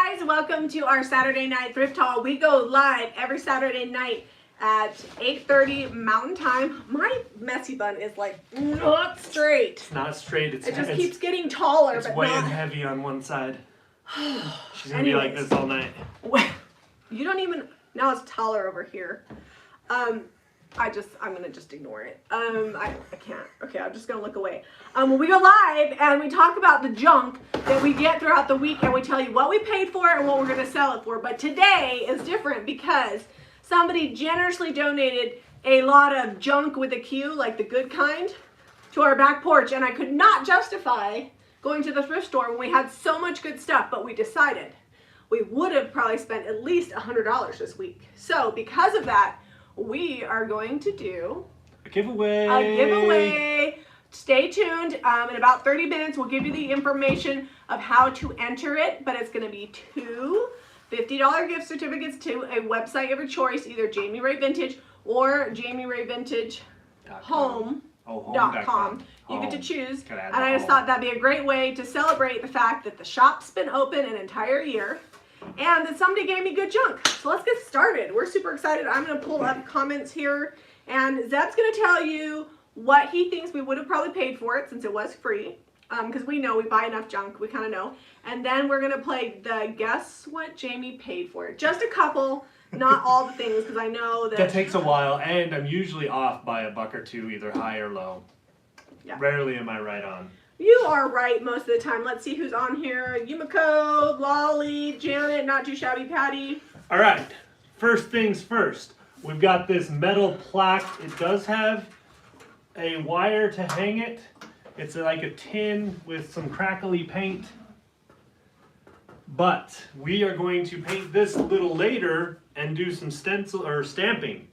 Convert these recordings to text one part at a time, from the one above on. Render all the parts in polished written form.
Guys, welcome to our Saturday night thrift haul. We go live every Saturday night at 8:30 Mountain Time. My messy bun is like not straight. It's not straight. It just keeps getting taller. It's but weighing not heavy on one side. She's gonna be like this all night. You don't even. Now it's taller over here. I'm gonna just ignore it. I can't. Okay, I'm just gonna look away. We go live and we talk about the junk that we get throughout the week, and we tell you what we paid for and what we're gonna sell it for. But today is different because somebody generously donated a lot of junk with a Q, like the good kind, to our back porch, and I could not justify going to the thrift store when we had so much good stuff, but we decided we would have probably spent at least $100 this week. So because of that, we are going to do a giveaway. Stay tuned. In about 30 minutes, we'll give you the information of how to enter it, but it's going to be two $50 gift certificates to a website of your choice, either Jami Ray Vintage or JamiRayVintageHome.com. You get to choose. And I just thought that'd be a great way to celebrate the fact that the shop's been open an entire year and that somebody gave me good junk. So let's get started. We're super excited. I'm going to pull up comments here, and Zeb's going to tell you what he thinks we would have probably paid for it since it was free, because we know we buy enough junk. We kind of know. And then we're going to play the guess what Jami paid for it. Just a couple, not all the things, because I know that takes a while, and I'm usually off by a buck or two, either high or low. Yeah. Rarely am I right on. You are right most of the time. Let's see who's on here. Yumiko, Lolly, Janet, Not Too Shabby Patty. All right. First things first. We've got this metal plaque. It does have a wire to hang it. It's like a tin with some crackly paint. But we are going to paint this a little later and do some stencil or stamping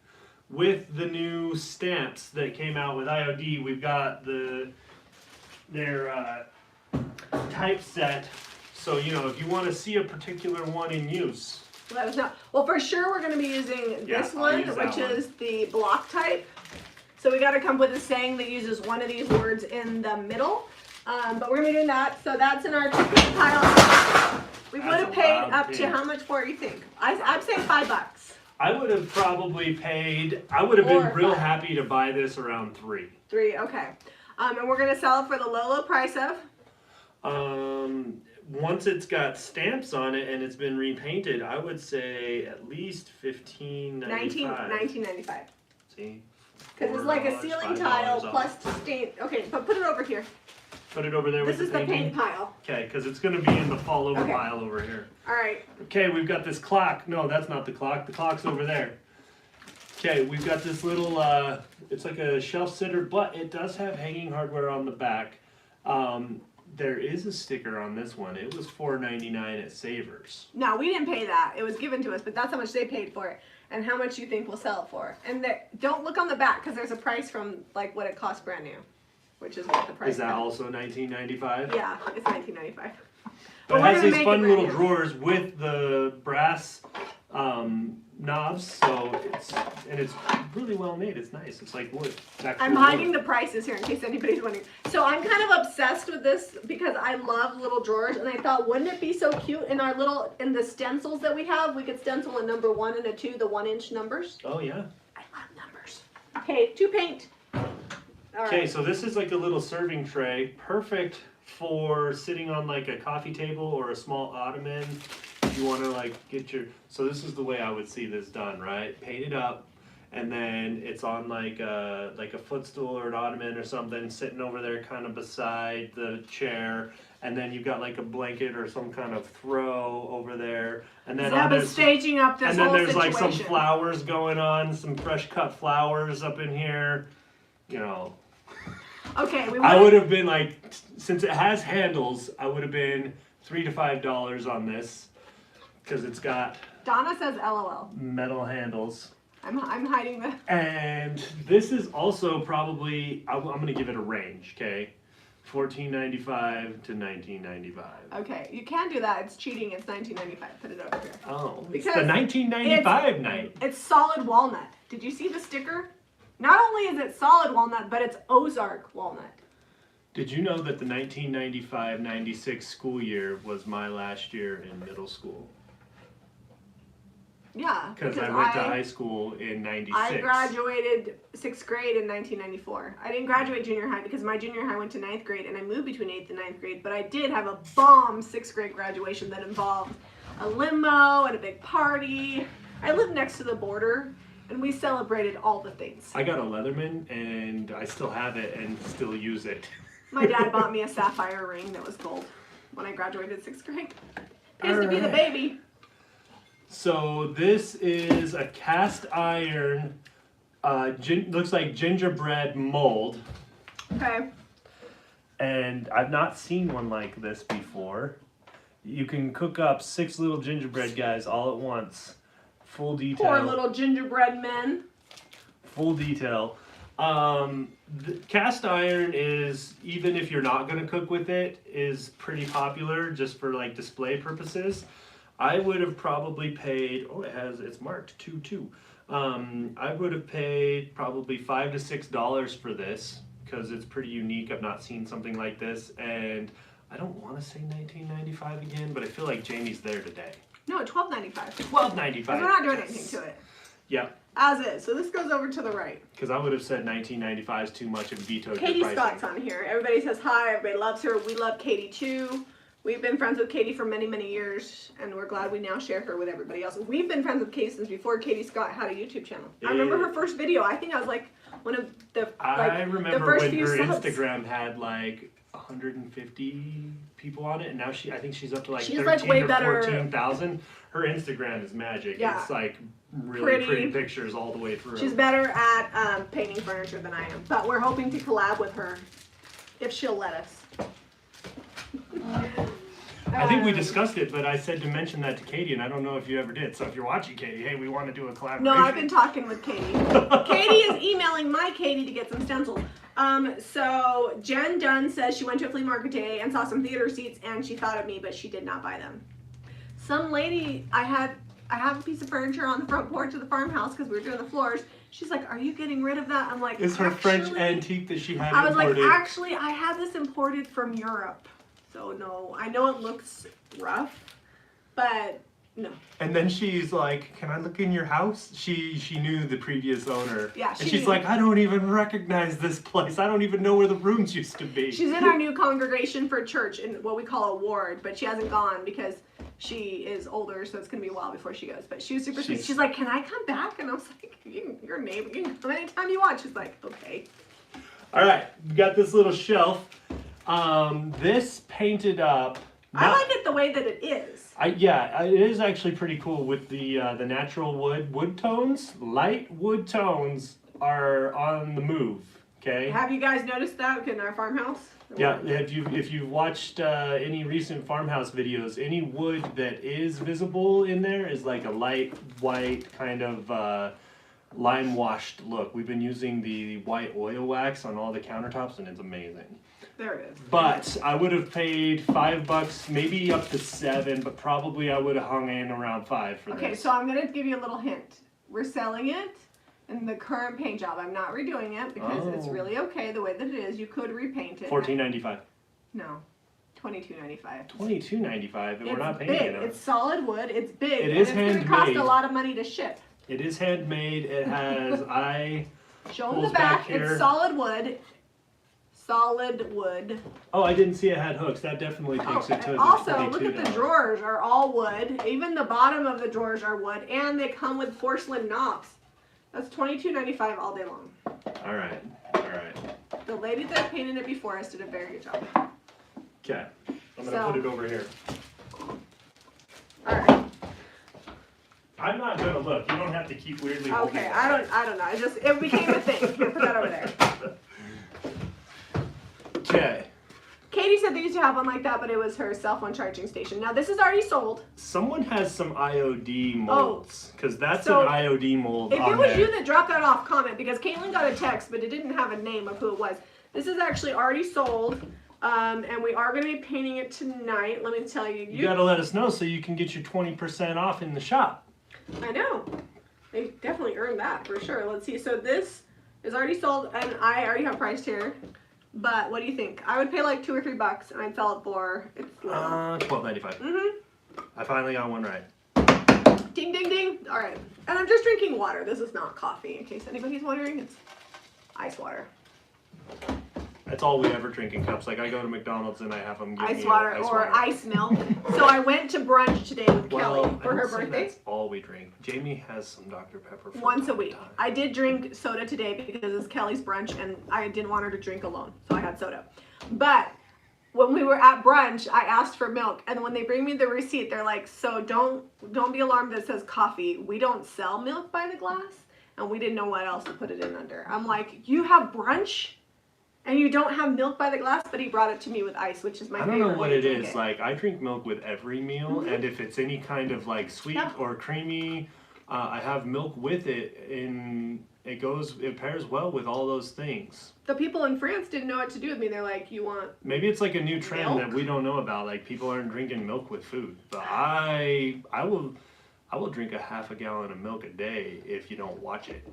with the new stamps that came out with IOD. We've got their typeset, so you know if you want to see a particular one in use, let us know. Well, for sure we're going to be using this one, which is the block type. So we got to come up with a saying that uses one of these words in the middle. But we're going to be doing that. So that's in our ticket pile. We would have paid up to how much for it, you think? I'd say $5. I would have probably paid. I would have been real happy to buy this around $3. Okay. And we're going to sell it for the low price of? Once it's got stamps on it and it's been repainted, I would say at least $19.95. See? Because it's like a ceiling tile plus stain. Okay, but put it over here. Put it over there with the painting. This is the paint pile. Okay, because it's going to be in the fall over pile over here. All right. Okay, we've got this clock. No, that's not the clock. The clock's over there. Okay, we've got this little, it's like a shelf sitter, but it does have hanging hardware on the back. There is a sticker on this one. It was $4.99 at Savers. No, we didn't pay that. It was given to us, but that's how much they paid for it and how much you think we'll sell it for. And don't look on the back because there's a price from like what it costs brand new, which is what the price is. Is that also $19.95? Yeah, it's $19.95. But it has these fun little drawers with the brass knobs, so it's really well made. It's nice. It's like wood. I'm hiding the prices here in case anybody's wondering. So I'm kind of obsessed with this because I love little drawers, and I thought, wouldn't it be so cute in the stencils that we have? We could stencil a number 1 and a 2, the 1-inch numbers. Oh yeah. I love numbers. Okay, to paint. Okay, so this is like a little serving tray, perfect for sitting on like a coffee table or a small ottoman. You want to like get your, so this is the way I would see this done, right? Paint it up, and then it's on like a footstool or an ottoman or something, sitting over there kind of beside the chair, and then you've got like a blanket or some kind of throw over there, and then staging up this whole situation. And then there's like some flowers going on, some fresh cut flowers up in here, you know. Okay, I would have been like, since it has handles, I would have been $3 to $5 on this. Because it's got Donna says LOL. Metal handles. I'm hiding the. And this is also probably, I'm going to give it a range, okay? $14.95 to $19.95. Okay, you can do that. It's cheating. It's $19.95. Put it over here. Oh, because it's the $19.95 night. It's solid walnut. Did you see the sticker? Not only is it solid walnut, but it's Ozark walnut. Did you know that the 1995-96 school year was my last year in middle school? Yeah. Because I went to high school in 96. I graduated 6th grade in 1994. I didn't graduate junior high because my junior high went to 9th grade and I moved between 8th and 9th grade. But I did have a bomb 6th grade graduation that involved a limo and a big party. I lived next to the border and we celebrated all the things. I got a Leatherman and I still have it and still use it. My dad bought me a sapphire ring that was gold when I graduated 6th grade. I used to be the baby. So this is a cast iron, looks like gingerbread mold. Okay. And I've not seen one like this before. You can cook up 6 little gingerbread guys all at once. Full detail. Poor little gingerbread men. Full detail. The cast iron is, even if you're not going to cook with it, is pretty popular just for like display purposes. I would have probably paid, it's marked 2-2. I would have paid probably $5 to $6 for this because it's pretty unique. I've not seen something like this, and I don't want to say $19.95 again, but I feel like Jami's there today. No, $12.95. $12.95. Because we're not doing anything to it. Yeah. As is. So this goes over to the right. Because I would have said $19.95 is too much and vetoed Katie your pricing. Scott's on here. Everybody says hi. Everybody loves her. We love Katie too. We've been friends with Katie for many, many years, and we're glad we now share her with everybody else. We've been friends with Katie since before Katie Scott had a YouTube channel. I remember her first video. I think I was like one of the I remember the first when few her subs. Instagram had like 150 people on it, and now I think she's up to like She's 13 like way or better. 14,000. Her Instagram is magic. Yeah. It's like really pretty pictures all the way through. She's better at painting furniture than I am, but we're hoping to collab with her if she'll let us. I think we discussed it, but I said to mention that to Katie, and I don't know if you ever did. So if you're watching, Katie, hey, we want to do a collaboration. No, I've been talking with Katie. Katie is emailing my Katie to get some stencils. So Jen Dunn says she went to a flea market today and saw some theater seats, and she thought of me, but she did not buy them. Some lady, I have a piece of furniture on the front porch of the farmhouse because we were doing the floors. She's like, "Are you getting rid of that?" I'm like, "It's her French antique that she had imported." I was imported. like, "Actually, I had this imported from Europe." So no, I know it looks rough, but no. And then she's like, "Can I look in your house?" She knew the previous owner. Yeah, and she's like, "I don't even recognize this place. I don't even know where the rooms used to be." She's in our new congregation for church in what we call a ward, but she hasn't gone because she is older, so it's gonna be a while before she goes. But she was super sweet. She's like, "Can I come back?" And I was like, "Your neighbor, you can come anytime you want." She's like, "Okay." All right, we got this little shelf. This painted up. I like it the way that it is. Yeah, it is actually pretty cool with the natural wood tones. Light wood tones are on the move. Okay. Have you guys noticed that in our farmhouse? Yeah, if you've watched any recent farmhouse videos, any wood that is visible in there is like a light white kind of lime washed look. We've been using the white oil wax on all the countertops, and it's amazing. There it is. But I would have paid $5, maybe up to $7, but probably I would have hung in around $5 for this. Okay, so I'm gonna give you a little hint. We're selling it in the current paint job. I'm not redoing it because it's really okay the way that it is. You could repaint it. $14.95. No, $22.95. $22.95, and we're not painting big. it. It's solid wood. It's big. It is and it's handmade. gonna cost a lot of money to ship. It is handmade. It has Show them the back. It's solid wood. Solid wood. Oh, I didn't see it had hooks. That definitely takes it to the Also, look at the drawers are all wood. Even the bottom of the drawers are wood, and they come with porcelain knobs. That's $22.95 all day long. All right. The lady that painted it before us did a very good job. Okay, I'm gonna put it over here. All right. I'm not gonna look. You don't have to keep weirdly. Okay, I don't know. It became a thing. Here, put that over there. Okay. Katie said they used to have one like that, but it was her cell phone charging station. Now this is already sold. Someone has some IOD molds, because that's an IOD mold. If it was you that dropped that off, comment, because Caitlin got a text, but it didn't have a name of who it was. This is actually already sold, and we are going to be painting it tonight. Let me tell you. You got to let us know so you can get your 20% off in the shop. I know. They definitely earned that for sure. Let's see. So this is already sold, and I already have priced here. But what do you think? I would pay like $2 or $3 and I'd sell it for $12.95. I finally got one right. Ding, ding, ding. All right. And I'm just drinking water. This is not coffee, in case anybody's wondering. It's ice water. That's all we ever drink in cups. Like, I go to McDonald's and I have them give ice me water ice or water. ice milk. So I went to brunch today with Kelly for her birthday. That's all we drink. Jamie has some Dr. Pepper for Once a week. time. I did drink soda today because it's Kelly's brunch and I didn't want her to drink alone. So I had soda. But when we were at brunch, I asked for milk, and when they bring me the receipt, they're like, so don't be alarmed that it says coffee. We don't sell milk by the glass, and we didn't know what else to put it in under. I'm like, you have brunch and you don't have milk by the glass? But he brought it to me with ice, which is my favorite. I don't know what way it to drink is. it. Like, I drink milk with every meal, and if it's any kind of like sweet or creamy, I have milk with it, and it pairs well with all those things. The people in France didn't know what to do with me. They're like, you want Maybe it's like a new trend milk? that we don't know about. Like, people aren't drinking milk with food. But I will drink a half a gallon of milk a day if you don't watch it.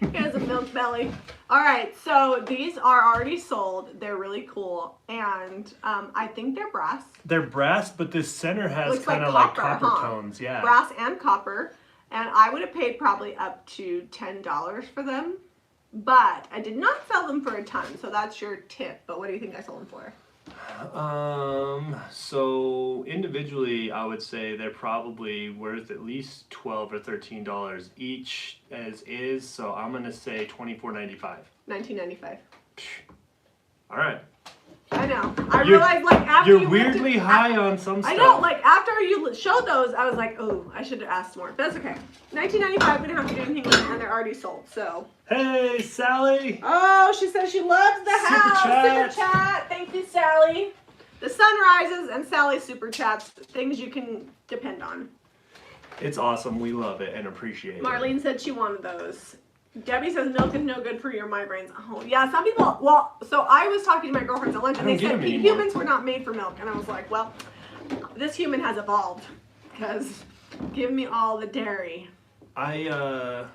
He has a milk belly. All right, so these are already sold. They're really cool, and I think they're brass. They're brass, but this center has Looks kind of like like copper, copper huh? tones. Yeah. Brass and copper, and I would have paid probably up to $10 for them, but I did not sell them for a ton, so that's your tip. But what do you think I sold them for? So individually, I would say they're probably worth at least $12 or $13 each as is. So I'm gonna say $24.95. $19.95. All right. I know. I realized like after you're you went weirdly to, high on some stuff. I know. Like after you showed those, I was like, oh, I should have asked more. But that's okay. $19.95. We didn't have to do anything with it, and they're already sold. So. Hey, Sally. Oh, she says she loves the Super house. chat. Super chat. Thank you, Sally. The sun rises and Sally's super chats, things you can depend on. It's awesome. We love it and appreciate it. Marlene said she wanted those. Debbie says milk is no good for your migraines. Oh, yeah, some people, well, so I was talking to my girlfriends at lunch and they said humans were not made for milk. And I was like, well, this human has evolved because give me all the dairy. I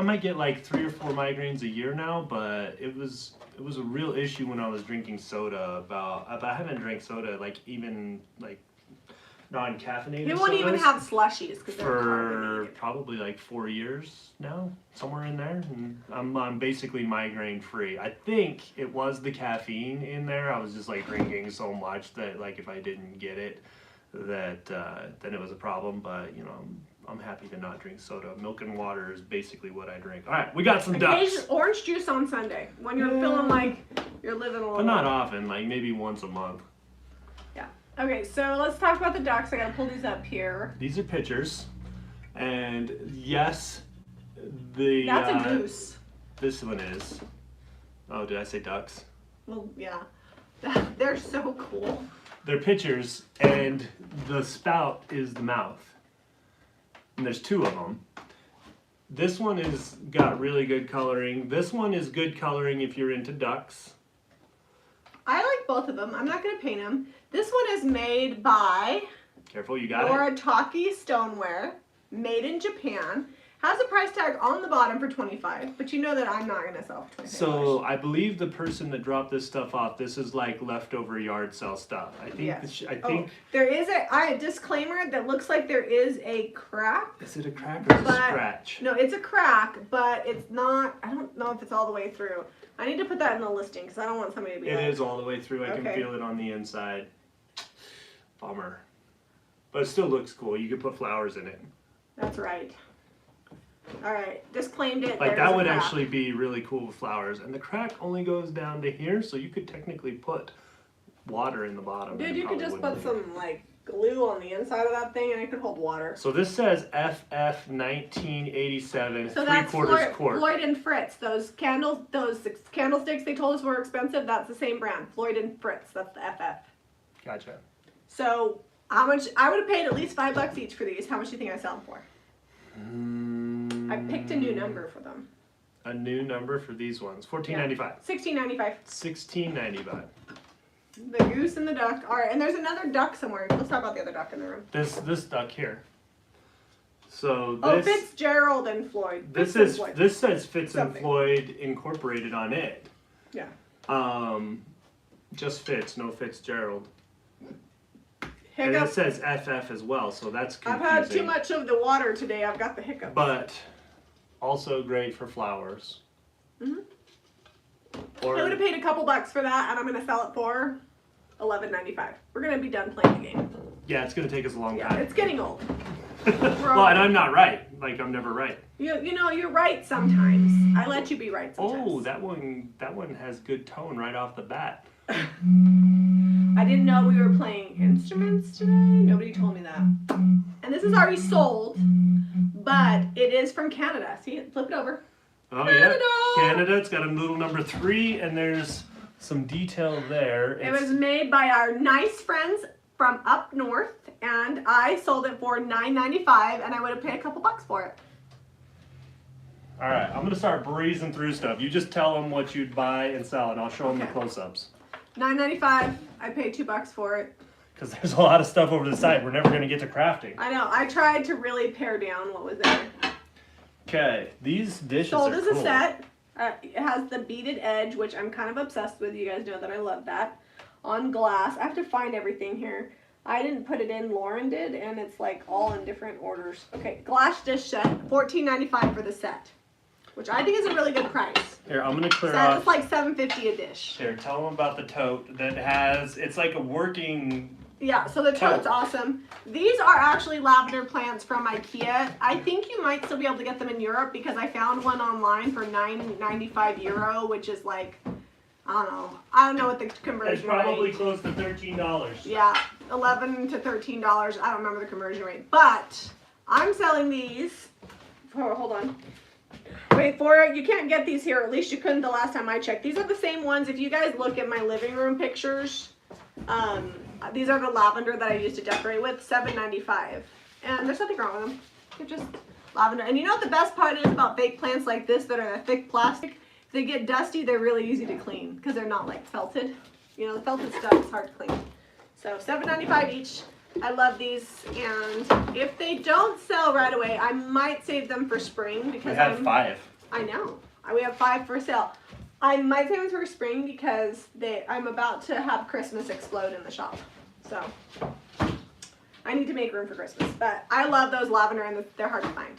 might get like 3 or 4 migraines a year now, but it was a real issue when I was drinking soda. I haven't drank soda like even like non-caffeinated He won't even have slushies because they're for carbonated. probably like 4 years now, somewhere in there. And I'm basically migraine free. I think it was the caffeine in there. I was just like drinking so much that like if I didn't get it, that then it was a problem. But you know, I'm happy to not drink soda. Milk and water is basically what I drink. All right, we got some ducks. Orange juice on Sunday when you're feeling like you're living a little. But not often, like maybe once a month. Yeah. Okay, so let's talk about the ducks. I gotta pull these up here. These are pictures, and yes, the That's a goose. This one is. Oh, did I say ducks? Well, yeah. They're so cool. They're pictures, and the spout is the mouth. And there's 2 of them. This one is got really good coloring. This one is good coloring if you're into ducks. I like both of them. I'm not gonna paint them. This one is made by Careful, you got it. Noritake Stoneware, made in Japan. Has a price tag on the bottom for $25, but you know that I'm not gonna sell for $25. So I believe the person that dropped this stuff off, this is like leftover yard sale stuff. I think. Yes. I think. There is a disclaimer that looks like there is a crack. Is it a crack or a scratch? No, it's a crack, but it's not. I don't know if it's all the way through. I need to put that in the listing because I don't want somebody to be. It like, is all the way through. I can feel it on the inside. Bummer. But it still looks cool. You could put flowers in it. That's right. All right, just claimed it. Like that would actually be really cool with flowers. And the crack only goes down to here, so you could technically put water in the bottom. Dude, you could just put some like glue on the inside of that thing and it could hold water. So this says FF 1987, so 3/4 quart. Floyd and Fritz, those candlesticks they told us were expensive, that's the same brand. Floyd and Fritz, that's the FF. Gotcha. So how much, I would have paid at least $5 each for these. How much do you think I sell them for? I picked a new number for them. A new number for these ones. $14.95. $16.95. $16.95. The goose and the duck. All right, and there's another duck somewhere. Let's talk about the other duck in the room. This duck here. So this. Oh, Fitzgerald and Floyd. This says Fitz and Floyd Incorporated on it. Yeah. Just Fitz, no Fitzgerald. Hiccup. And it says FF as well, so that's confusing. I've had too much of the water today. I've got the hiccups. But also great for flowers. Mhm. Or, I would have paid a couple bucks for that, and I'm gonna sell it for $11.95. We're gonna be done playing the game. yeah, it's gonna take us a long Yeah, time. it's getting old. Well, and I'm not right. Like I'm never right. You know, you're right sometimes. I let you be right sometimes. Oh, that one has good tone right off the bat. I didn't know we were playing instruments today. Nobody told me that. And this is already sold, but it is from Canada. See, flip it over. Oh Canada! yeah, Canada. It's got a little number 3, and there's some detail there. It was made by our nice friends from up north, and I sold it for $9.95, and I would have paid a couple bucks for it. All right, I'm gonna start breezing through stuff. You just tell them what you'd buy and sell, and I'll show them the Okay. close-ups. $9.95. I paid $2 for it. Because there's a lot of stuff over the side. We're never gonna get to crafting. I know. I tried to really pare down what was there. Okay, these dishes Sold are as cool. a set. It has the beaded edge, which I'm kind of obsessed with. You guys know that I love that. On glass. I have to find everything here. I didn't put it in. Lauren did, and it's like all in different orders. Okay, glass dish set. $14.95 for the set, which I think is a really good price. Here, I'm gonna clear So off. it's like $7.50 a dish. Here, tell them about the tote that has. It's like a working. Yeah, so the tote's awesome. These are actually lavender plants from Ikea. I think you might still be able to get them in Europe because I found one online for €9.95, which is like, I don't know what the conversion It's probably rate. close to $13. Yeah, $11 to $13. I don't remember the conversion rate, but I'm selling these for, hold on. Wait for it. You can't get these here. At least you couldn't the last time I checked. These are the same ones. If you guys look at my living room pictures, these are the lavender that I used to decorate with, $7.95. And there's nothing wrong with them. They're just lavender. And you know what the best part is about fake plants like this that are thick plastic? If they get dusty, they're really easy to clean because they're not like felted. You know, the felted stuff is hard to clean. So $7.95 each. I love these, and if they don't sell right away, I might save them for spring because We have 5. I know. We have 5 for sale. I might save them for spring because I'm about to have Christmas explode in the shop. So I need to make room for Christmas. But I love those lavender, and they're hard to find.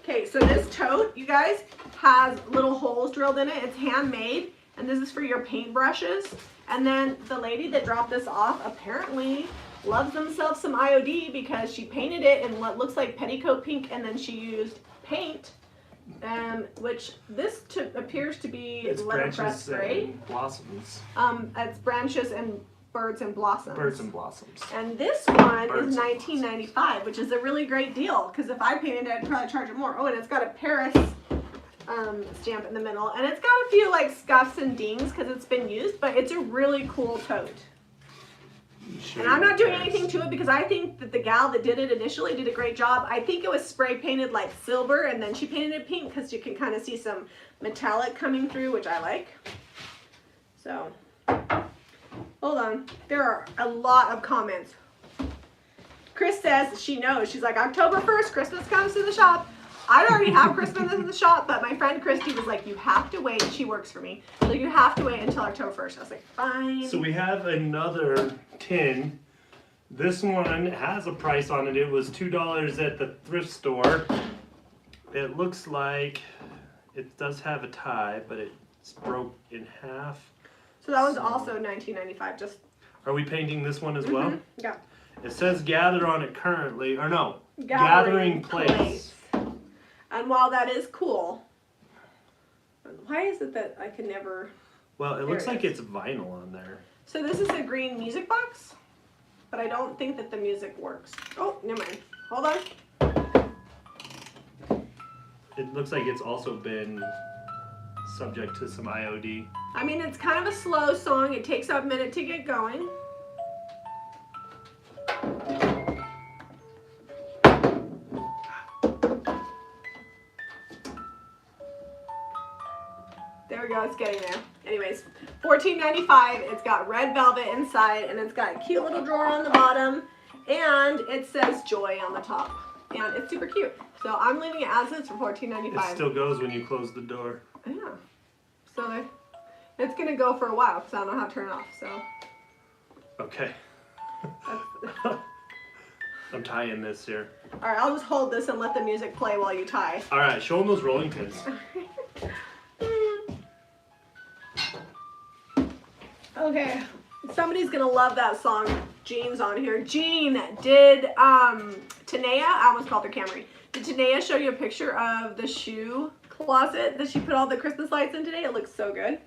Okay, so this tote, you guys, has little holes drilled in it. It's handmade, and this is for your paint brushes. And then the lady that dropped this off apparently loves themselves some IOD because she painted it in what looks like petticoat pink, and then she used paint, which this appears to be It's letterpress branches spray. and blossoms. It's branches and birds and blossoms. Birds and blossoms. And this one Birds is and $19.95, which is a really great deal because if I painted it, I'd probably charge it more. Oh, and it's got a Paris stamp in the middle, and it's got a few like scuffs and dings because it's been used, but it's a really cool tote. And I'm not doing anything to it because I think that the gal that did it initially did a great job. I think it was spray painted like silver, and then she painted it pink because you can kind of see some metallic coming through, which I like. So, hold on. There are a lot of comments. Chris says she knows. She's like, October 1st, Christmas comes to the shop. I already have Christmas in the shop, but my friend Christy was like, you have to wait. She works for me. So you have to wait until October 1st. I was like, fine. So we have another tin. This one has a price on it. It was $2 at the thrift store. It looks like it does have a tie, but it's broke in half. So that one's also $19.95. Just Are we painting this one as well? yeah. It says gather on it currently, or no, gathering place. And while that is cool, why is it that I can never... Well, it looks like it's vinyl on there. So this is a green music box, but I don't think that the music works. Oh, never mind. Hold on. It looks like it's also been subject to some IOD. I mean, it's kind of a slow song. It takes a minute to get going. There we go, it's getting there. Anyways, $14.95. It's got red velvet inside, and it's got a cute little drawer on the bottom, and it says joy on the top. and it's super cute. So I'm leaving it as is for $14.95. It still goes when you close the door. Yeah. So it's going to go for a while because I don't know how to turn it off. So. Okay. I'm tying this here. All right, I'll just hold this and let the music play while you tie. All right, show them those rolling pins. Okay, somebody's gonna love that song. Jean's on here. Jean, did Tanea, I almost called her Camry. Did Tanea show you a picture of the shoe closet that she put all the Christmas lights in today? It looks so good.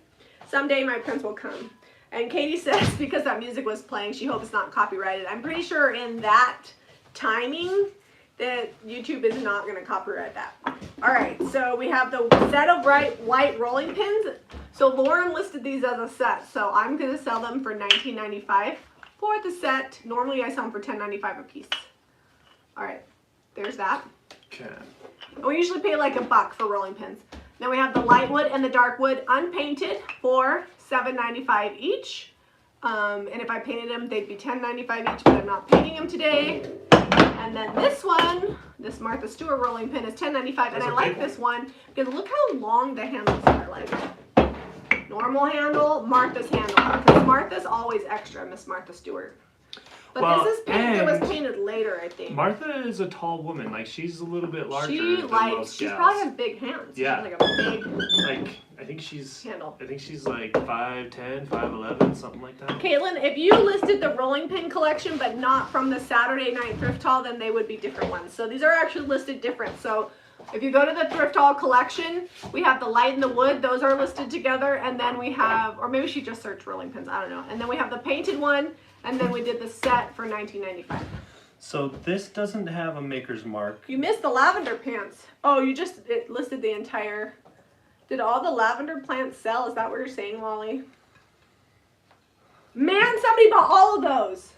Someday my prince will come. And Katie says because that music was playing, she hopes it's not copyrighted. I'm pretty sure in that timing that YouTube is not going to copyright that. All right, so we have the set of white rolling pins. So Lauren listed these as a set, so I'm going to sell them for $19.95 for the set. Normally I sell them for $10.95 a piece. All right, there's that. Okay. And we usually pay like $1 for rolling pins. Then we have the light wood and the dark wood unpainted for $7.95 each. And if I painted them, they'd be $10.95 each, but I'm not painting them today. And then this one, this Martha Stewart rolling pin is $10.95, and I like this one because look how long the handles are. Like normal handle, Martha's handle. Because Martha's always extra, Miss Martha Stewart. But well, this is painted. It was painted later, I think. Martha is a tall woman. Like she's a little bit larger than most she gals. probably has big hands. Yeah. She's like a big. Like I think she's. Handle. I think she's like 5'10", 5'11", something like that. Caitlin, if you listed the rolling pin collection, but not from the Saturday night thrift haul, then they would be different ones. So these are actually listed different. So if you go to the thrift haul collection, we have the light and the wood. Those are listed together, and then we have, or maybe she just searched rolling pins. I don't know. And then we have the painted one. And then we did the set for $19.95. So this doesn't have a maker's mark. You missed the lavender pants. Oh, it listed the entire. Did all the lavender plants sell? Is that what you're saying, Lolly? Man, somebody bought all of those.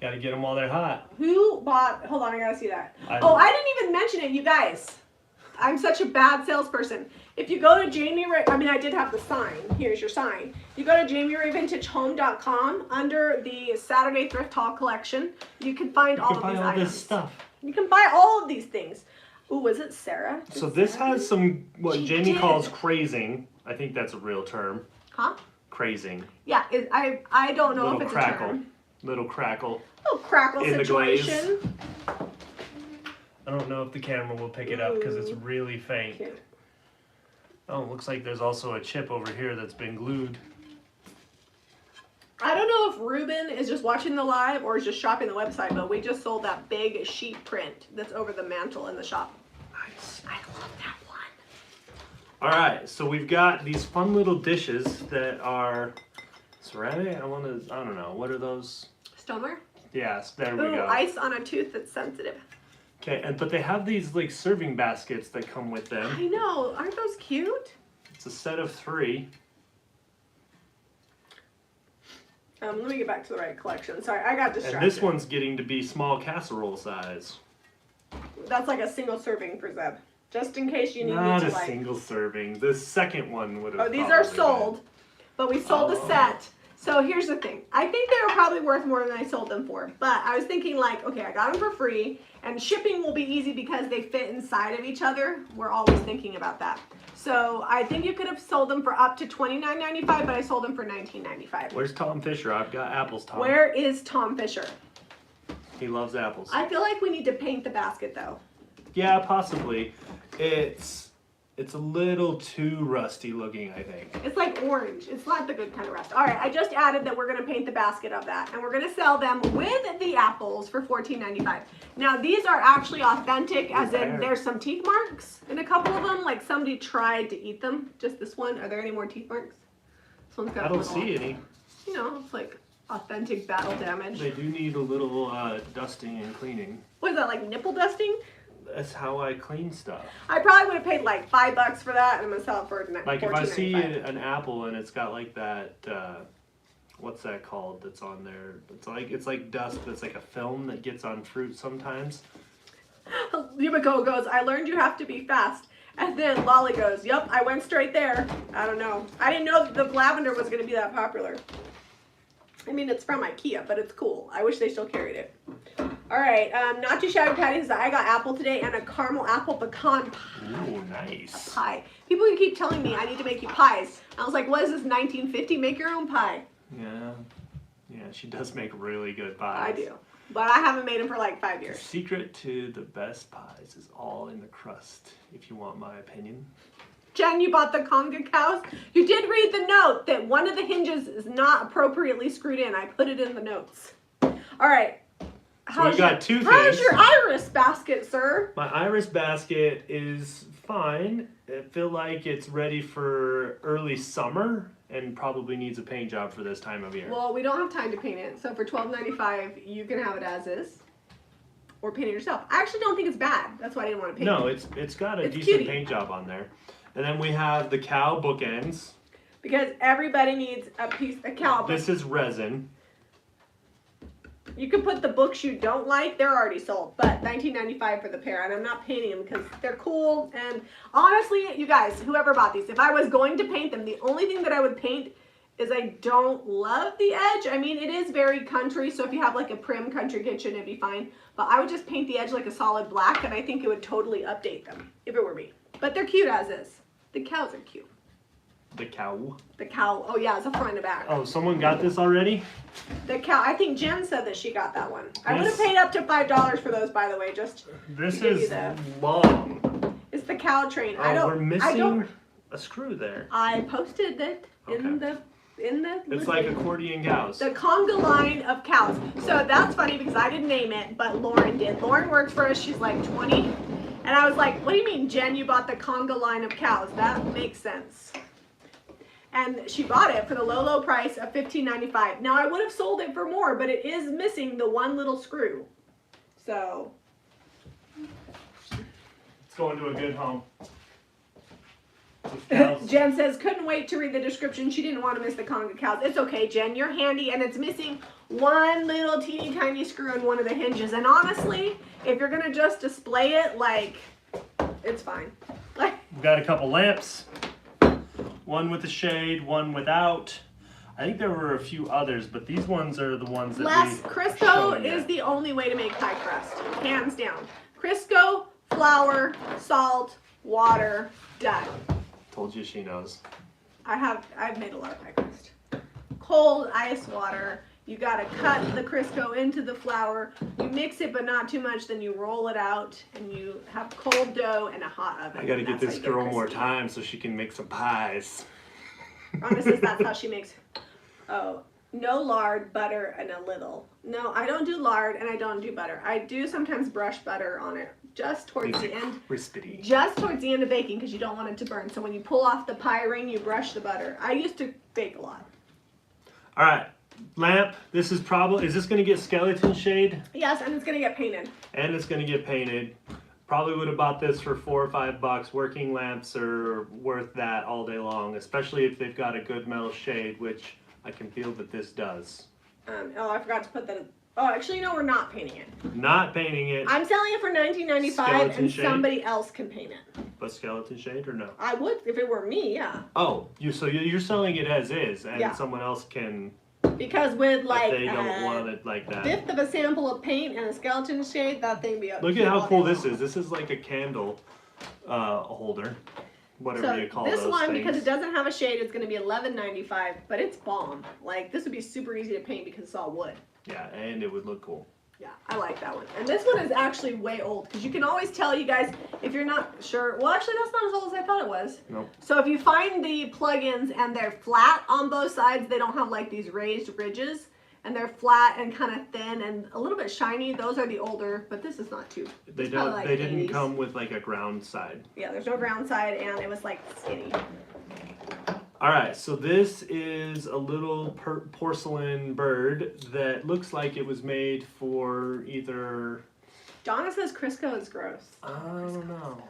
Gotta get them while they're hot. Who bought? Hold on, I gotta see that. I didn't even mention it, you guys. I'm such a bad salesperson. If you go to Jami, I did have the sign. Here's your sign. You go to JamiRayVintageHome.com under the Saturday Thrift Haul collection. You can find all of these items. This stuff. You can buy all of these things. Ooh, was it Sarah? So this has some what Jami calls crazing. I think that's a real term. Huh? Crazing. Yeah, I don't know if it's crackle. a term. Little crackle. Little crackle in situation. The glaze. I don't know if the camera will pick it up because it's really faint. Cute. Oh, looks like there's also a chip over here that's been glued. I don't know if Ruben is just watching the live or is just shopping the website, but we just sold that big sheet print that's over the mantle in the shop. Nice. I love that one. All right, so we've got these fun little dishes that are ceramic. I don't know, what are those? Stoneware? Yes, there we Ooh, go. ice on a tooth that's sensitive. Okay, but they have these like serving baskets that come with them. I know, aren't those cute? It's a set of 3. Let me get back to the right collection. Sorry, I got distracted. And this one's getting to be small casserole size. That's like a single serving for Zeb. Just in case you need Not me to a single serving. The second one would have. Oh, these are sold, but we sold a set. So here's the thing. I think they were probably worth more than I sold them for. But I was thinking like, okay, I got them for free. And shipping will be easy because they fit inside of each other. We're always thinking about that. So I think you could have sold them for up to $29.95, but I sold them for $19.95. Where's Tom Fisher? I've got apples, Tom. Where is Tom Fisher? He loves apples. I feel like we need to paint the basket though. Yeah, possibly. It's a little too rusty looking, I think. It's like orange. It's not the good kind of rust. All right, I just added that we're going to paint the basket of that. And we're going to sell them with the apples for $14.95. Now, these are actually authentic, as in there's some teeth marks in a couple of them. Like somebody tried to eat them. Just this one. Are there any more teeth marks? This one's got I don't see any. You know, it's like authentic battle damage. They do need a little dusting and cleaning. What is that, like nipple dusting? That's how I clean stuff. I probably would have paid like $5 for that, and I'm gonna sell it for $14.95. Like if I see an apple and it's got like that, what's that called? That's on there. It's like dust, but it's like a film that gets on fruit sometimes. Yumiko goes, I learned you have to be fast. And then Lolly goes, yep, I went straight there. I don't know. I didn't know the lavender was gonna be that popular. I mean, it's from Ikea, but it's cool. I wish they still carried it. All right, not too shabby patty says I got apple today and a caramel apple pecan pie. Ooh, nice. Pie. People keep telling me I need to make you pies. I was like, what is this, 1950? Make your own pie. Yeah. Yeah, she does make really good pies. I do. But I haven't made them for like 5 years. The secret to the best pies is all in the crust, if you want my opinion. Jen, you bought the conga cows. You did read the note that one of the hinges is not appropriately screwed in. I put it in the notes. All right. So we got two things. How's your iris basket, sir? My iris basket is fine. I feel like it's ready for early summer and probably needs a paint job for this time of year. Well, we don't have time to paint it. So for $12.95, you can have it as is. Or paint it yourself. I actually don't think it's bad. That's why I didn't want to paint it. No, it's got a decent cutie. paint job on there. And then we have the cow bookends. Because everybody needs a cow book. This is resin. You can put the books you don't like. They're already sold. But $19.95 for the pair. And I'm not painting them because they're cool. And honestly, you guys, whoever bought these, if I was going to paint them, the only thing that I would paint is I don't love the edge. I mean, it is very country. So if you have like a prim country kitchen, it'd be fine. But I would just paint the edge like a solid black. And I think it would totally update them if it were me. But they're cute as is. The cows are cute. The cow. The cow. Oh yeah, it's a front and back. Oh, someone got this already? The cow. I think Jen said that she got that one. I would have This- paid up to $5 for those, by the way. Just This to give you is the- long. It's the cow train. Oh, we're missing a screw there. I posted it in the It's like accordion cows. the conga line of cows. So that's funny because I didn't name it, but Lauren did. Lauren works for us. She's like 20. And I was like, what do you mean, Jen, you bought the conga line of cows? That makes sense. And she bought it for the low, low price of $15.95. Now, I would have sold it for more, but it is missing the one little screw. So. It's going to a good home. Those cows. Jen says, couldn't wait to read the description. She didn't want to miss the conga cows. It's okay, Jen. You're handy, and it's missing one little teeny tiny screw in one of the hinges. And honestly, if you're going to just display it, like, it's fine. Like, We've got a couple lamps. One with a shade, one without. I think there were a few others, but these ones are the ones that less we are Crisco showing is you. the only way to make pie crust. Hands down. Crisco, flour, salt, water, done. Told you she knows. I've made a lot of pie crust. Cold ice water. You gotta cut the Crisco into the flour. You mix it, but not too much. Then you roll it out, and you have cold dough and a hot oven. I gotta get That's this how you girl more crispy. time so she can make some pies. Honestly, that's how she makes. Oh, no lard, butter, and a little. No, I don't do lard and I don't do butter. I do sometimes brush butter on it just towards the end. Crispity. Just towards the end of baking because you don't want it to burn. So when you pull off the pie ring, you brush the butter. I used to bake a lot. All right, lamp. This is probably. Is this gonna get skeleton shade? Yes, and it's gonna get painted. And it's gonna get painted. Probably would have bought this for $4 or $5. Working lamps are worth that all day long, especially if they've got a good metal shade, which I can feel that this does. Oh, I forgot to put that. Oh, actually, no, we're not painting it. Not painting it, I'm selling it for $19.95, Skeleton and shade? somebody else can paint it. but skeleton shade or no? I would if it were me, yeah. Oh, you're selling it as is, and Yeah. someone else can. Because with like if they don't want it like a that. fifth of a sample of paint and a skeleton shade, that thing be up. Look at how cool this is. This is like a candle holder, whatever So you call this those one, things. because it doesn't have a shade, it's going to be $11.95, but it's bomb. Like this would be super easy to paint because it's all wood. Yeah, and it would look cool. Yeah, I like that one. And this one is actually way old because you can always tell, you guys, if you're not sure. Well, actually, that's not as old as I thought it was. Nope. So if you find the plugins and they're flat on both sides, they don't have like these raised ridges, and they're flat and kind of thin and a little bit shiny. Those are the older, but this is not too. They it's probably don't. like They didn't 80s. come with like a ground side. Yeah, there's no ground side, and it was like skinny. All right, so this is a little porcelain bird that looks like it was made for either. Donna says Crisco is gross. I don't know.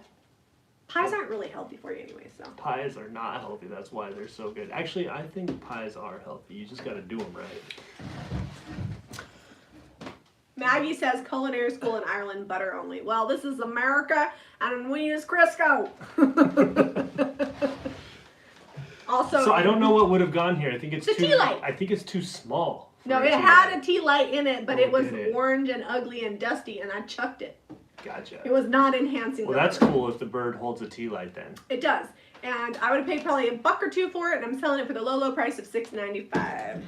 Pies aren't really healthy for you anyway, so. Pies are not healthy. That's why they're so good. Actually, I think pies are healthy. You just got to do them right. Maggie says culinary school in Ireland, butter only. Well, this is America, and we use Crisco. Also, So I don't know what would have gone here. I think it's The too. tea light. I think it's too small No, Or a it tea had light? a tea light in it, but Oh, it was did it? orange and ugly and dusty, and I chucked it. Gotcha. It was not enhancing. Well, the that's bird. cool if the bird holds a tea light then. It does. And I would have paid probably $1 or $2 for it, and I'm selling it for the low price of $6.95.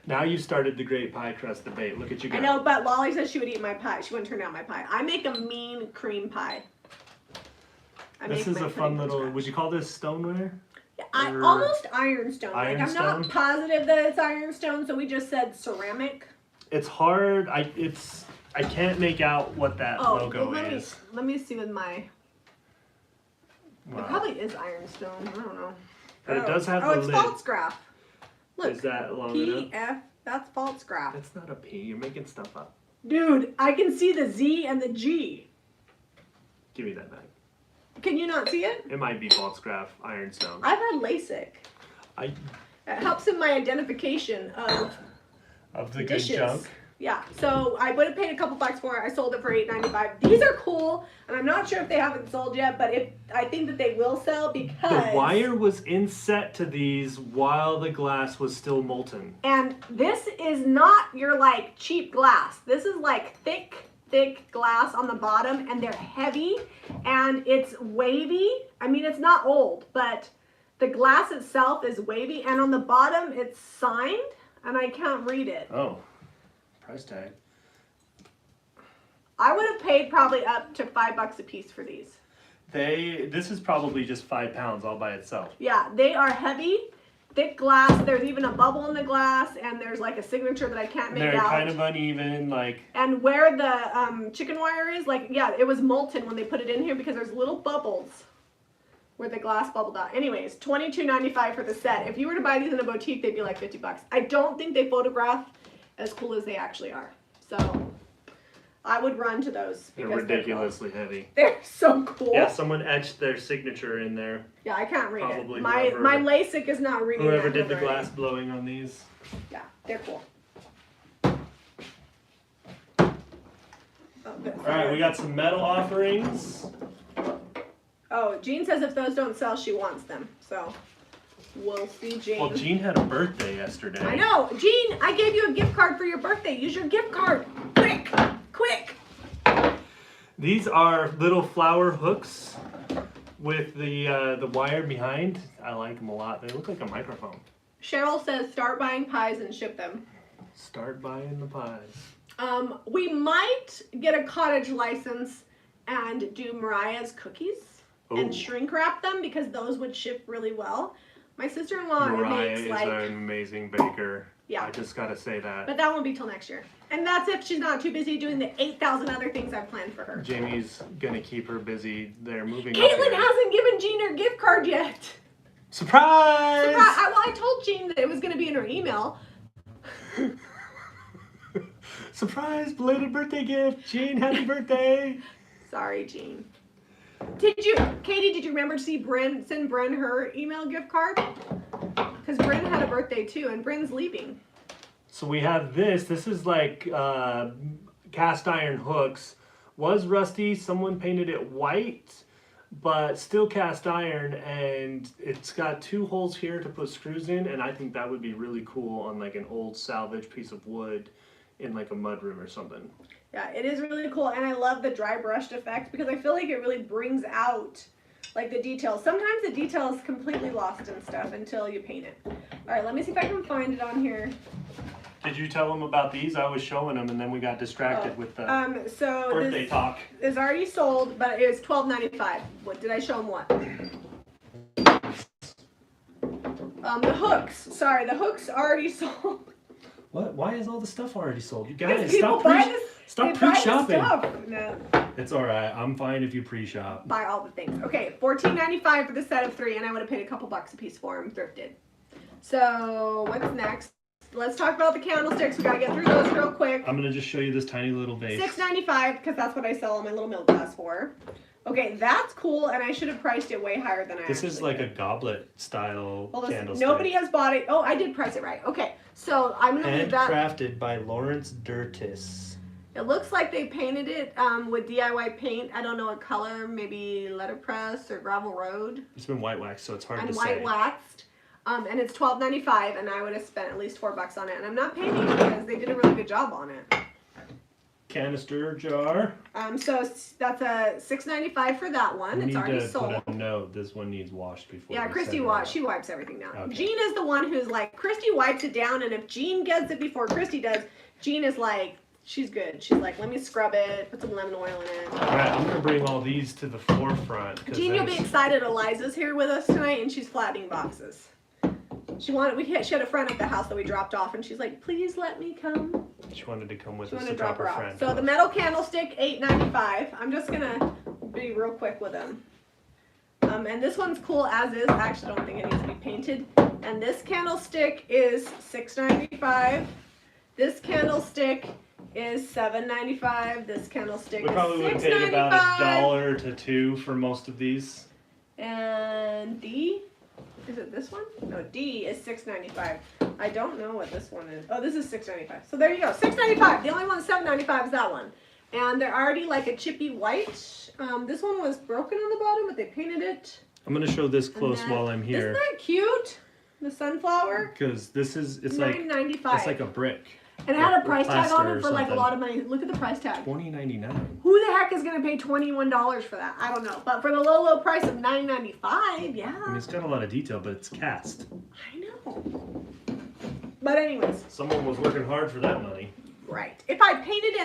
Now you started the great pie crust debate. Look at you go. I know, but Lolly said she would eat my pie. She wouldn't turn down my pie. I make a mean cream pie. This is a fun little, would you call this stoneware? Or almost ironstone. Like, I'm ironstone? not positive that it's ironstone, so we just said ceramic. It's hard. I can't make out what that logo is. Let me see with my... Wow. It probably is ironstone. I don't know. But it does have the it's lid. False-graph. Look, Is that long enough? PF, that's False-graph. That's not a P. You're making stuff up. Dude, I can see the Z and the G. Give me that back. Can you not see it? It might be false-graph ironstone. I've had LASIK. It helps in my identification of the dishes. good junk. Yeah, so I would have paid a couple bucks for it. I sold it for $8.95. These are cool, and I'm not sure if they haven't sold yet, but I think that they will sell because... The wire was inset to these while the glass was still molten. And this is not your, like, cheap glass. This is, like, thick glass on the bottom, and they're heavy, and it's wavy. I mean, it's not old, but the glass itself is wavy, and on the bottom, it's signed, and I can't read it. Oh. Price tag. I would have paid probably up to $5 a piece for these. This is probably just 5 pounds all by itself. Yeah, they are heavy, thick glass. There's even a bubble in the glass, and there's like a signature that I can't make out. They're kind of uneven, like. And where the chicken wire is, like, yeah, it was molten when they put it in here because there's little bubbles where the glass bubbled out. Anyways, $22.95 for the set. If you were to buy these in a boutique, they'd be like $50. I don't think they photograph as cool as they actually are. So I would run to those. They're ridiculously heavy. They're so cool. Yeah, someone etched their signature in there. Yeah, I can't read Probably it. My LASIK is not reading Whoever that did the handwriting. glass blowing on these. Yeah, they're cool. Alright, we got some metal offerings. Oh, Jean says if those don't sell, she wants them. So we'll see, Jean. Well, Jean had a birthday yesterday. I know. Jean, I gave you a gift card for your birthday. Use your gift card. Quick! Quick! These are little flower hooks with the wire behind. I like them a lot. They look like a microphone. Cheryl says start buying pies and ship them. Start buying the pies. We might get a cottage license and do Mariah's cookies and shrink wrap them because those would ship really well. My sister-in-law Mariah makes is like... an amazing baker. Yeah. I just gotta say that. But that won't be till next year. And that's if she's not too busy doing the 8,000 other things I've planned for her. Jamie's gonna keep her busy. They're moving up Caitlin here. hasn't given Jean her gift card yet. Surprise! I told Jean that it was going to be in her email. Surprise! Belated birthday gift! Jean, happy birthday! Sorry, Jean. Katie, did you remember to see send Bryn her email gift card? Because Bryn had a birthday too, and Bryn's leaving. So we have this. This is like cast iron hooks. Was rusty. Someone painted it white, but still cast iron, and it's got 2 holes here to put screws in, and I think that would be really cool on like an old salvage piece of wood in like a mudroom or something. Yeah, it is really cool, and I love the dry brushed effect because I feel like it really brings out like the details. Sometimes the detail is completely lost in stuff until you paint it. All right, let me see if I can find it on here. Did you tell them about these? I was showing them, and then we got distracted with the birthday talk. It's already sold, but it was $12.95. What did I show them? What? The hooks. Sorry, the hooks already sold. What? Why is all the stuff already sold? You Because guys, people stop pre-shopping. No. It's all right. I'm fine if you pre-shop. Buy all the things. Okay, $14.95 for the set of 3, and I would have paid a couple bucks a piece for them, thrifted. So what's next? Let's talk about the candlesticks. We gotta get through those real quick. I'm gonna just show you this tiny little vase. $6.95 because that's what I sell on my little milk glass for. Okay, that's cool, and I should have priced it way higher than I This actually is like did. a goblet style candlestick. Nobody has bought it. Oh, I did price it right. Okay, so I'm gonna leave that. Handcrafted by Lawrence Dirtis. It looks like they painted it with DIY paint. I don't know what color, maybe letterpress or gravel road. It's been white waxed, so it's hard And to white say. waxed. And it's $12.95, and I would have spent at least $4 on it. And I'm not paying because they did a really good job on it. Canister jar. So that's a $6.95 for that one. It's already sold. Put a note. This one needs washed before. Yeah, Christy she wipes everything down. Okay. Jean is the one who's like, Christy wipes it down, and if Jean gets it before Christy does, Jean is like, she's good. She's like, let me scrub it, put some lemon oil in it. All right, I'm gonna bring all these to the forefront. Jean, you'll be excited. Eliza's here with us tonight, and she's flattening boxes. She had a friend at the house that we dropped off, and she's like, please let me come. She wanted to come with She us wanted to drop her friend. So the metal candlestick, $8.95. I'm just gonna be real quick with them. And this one's cool as is. I actually don't think it needs to be painted. And this candlestick is $6.95. This candlestick is $7.95. This candlestick we probably would have paid about $1 to $2 for most of these. And D, is it this one? No, D is $6.95. I don't know what this one is. Oh, this is $6.95. So there you go, $6.95. The only one that's $7.95 is that one. And they're already like a chippy white. This one was broken on the bottom, but they painted it. I'm gonna show this close while I'm here. Isn't that cute? The sunflower. Because it's $9.95. It's like a brick. And it had a price tag on it for like a lot of money. Look at the price tag. $20.99. Who the heck is gonna pay $21 for that? I don't know. But for the low price of $9.95, yeah. I mean, it's got a lot of detail, but it's cast. I know. But anyways. Someone was working hard for that money. Right. If I painted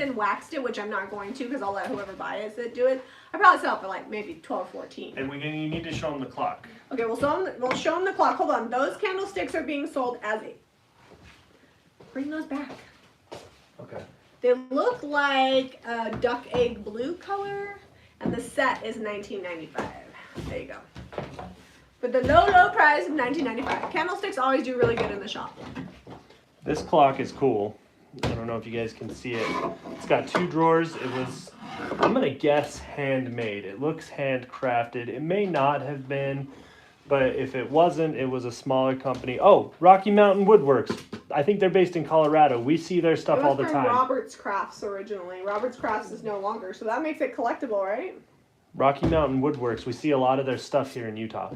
and waxed it, which I'm not going to because I'll let whoever buys it do it, I'd probably sell it for like maybe $12 or $14. And you need to show them the clock. Okay, we'll show them the clock. Hold on. Those candlesticks are being sold as a... Bring those back. Okay. They look like a duck egg blue color, and the set is $19.95. There you go. But the low price of $19.95. Candlesticks always do really good in the shop. This clock is cool. I don't know if you guys can see it. It's got 2 drawers. It was, I'm gonna guess, handmade. It looks handcrafted. It may not have been, but if it wasn't, it was a smaller company. Oh, Rocky Mountain Woodworks. I think they're based in Colorado. We see their stuff all the time. Robert's Crafts originally. Robert's Crafts is no longer, so that makes it collectible, right? Rocky Mountain Woodworks. We see a lot of their stuff here in Utah.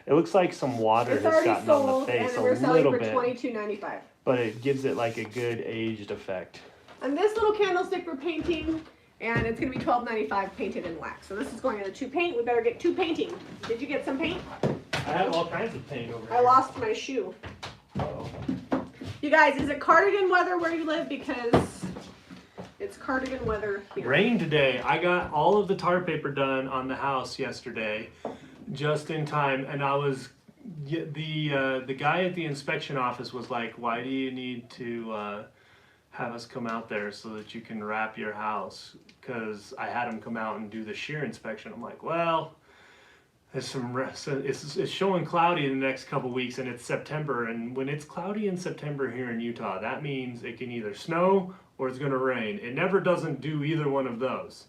It looks like some water has gotten on the face a little bit. And we're selling for $22.95. But it gives it like a good aged effect. And this little candlestick we're painting, and it's going to be $12.95 painted in wax. So this is going into 2 paint. We better get 2 painting. Did you get some paint? I have all kinds of paint over here. I lost my shoe. Uh-oh. You guys, is it cardigan weather where you live? Because it's cardigan weather here. Rain today. I got all of the tar paper done on the house yesterday, just in time, and I was the guy at the inspection office was like, "Why do you need to have us come out there so that you can wrap your house?" Because I had him come out and do the shear inspection. I'm like, well, it's showing cloudy in the next couple weeks, and it's September, and when it's cloudy in September here in Utah, that means it can either snow or it's going to rain. It never doesn't do either one of those.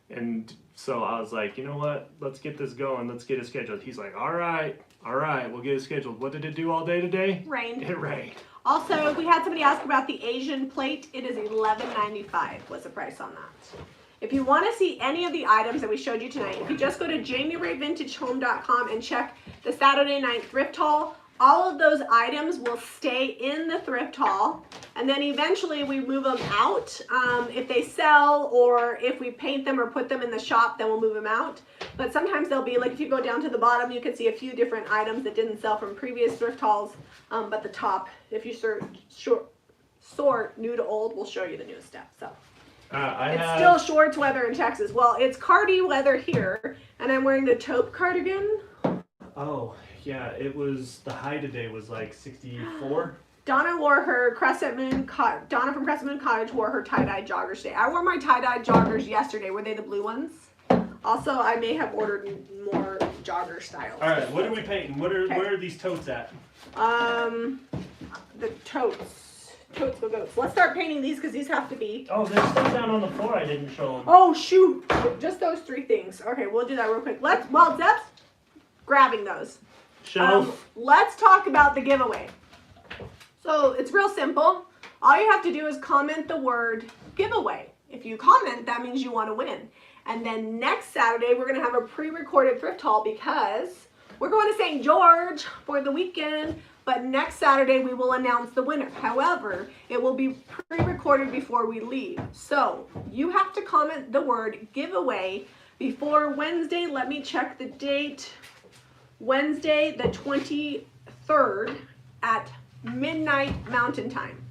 And so I was like, you know what? Let's get this going. Let's get it scheduled. He's like, all right, we'll get it scheduled. What did it do all day today? Rained. It rained. Also, we had somebody ask about the Asian plate. It is $11.95 was the price on that. If you want to see any of the items that we showed you tonight, if you just go to JamiRayVintageHome.com and check the Saturday night thrift haul, all of those items will stay in the thrift haul, and then eventually we move them out. If they sell, or if we paint them or put them in the shop, then we'll move them out. But sometimes they'll be, like if you go down to the bottom, you can see a few different items that didn't sell from previous thrift hauls. But the top, if you sort new to old, will show you the newest stuff. So. It's still shorts weather in Texas. Well, it's cardi weather here, and I'm wearing the taupe cardigan. Oh, yeah, it was, the high today was like 64. Donna wore her Donna from Crescent Moon Cottage wore her tie-dye joggers today. I wore my tie-dye joggers yesterday. Were they the blue ones? Also, I may have ordered more jogger styles. All right, what are we painting? Where are these totes at? The totes. Totes go goats. Let's start painting these because these have to be. Oh, there's stuff down on the floor I didn't show them. Oh shoot! Just those 3 things. Okay, we'll do that real quick. While Zep's grabbing those. Let's talk about the giveaway. So it's real simple. All you have to do is comment the word giveaway. If you comment, that means you want to win. And then next Saturday, we're going to have a pre-recorded thrift haul because we're going to St. George for the weekend, but next Saturday we will announce the winner. However, it will be pre-recorded before we leave. So you have to comment the word giveaway before Wednesday. Let me check the date. Wednesday the 23rd at midnight Mountain Time.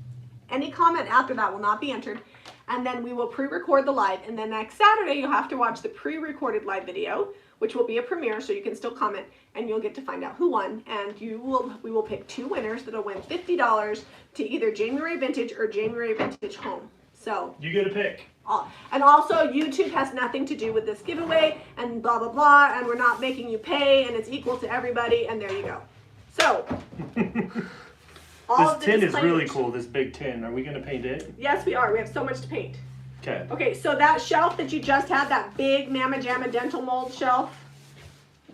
Any comment after that will not be entered. And then we will pre-record the live. And then next Saturday, you'll have to watch the pre-recorded live video, which will be a premiere, so you can still comment, and you'll get to find out who won. And we will pick 2 winners that'll win $50 to either Jami Ray Vintage or Jami Ray Vintage Home. So you get a pick. And also, YouTube has nothing to do with this giveaway, and blah, blah, blah, and we're not making you pay, and it's equal to everybody, and there you go. So... This tin is really cool, this big tin. Are we going to paint it? Yes, we are. We have so much to paint. Okay. Okay, so that shelf that you just had, that big Mama Jamma dental mold shelf,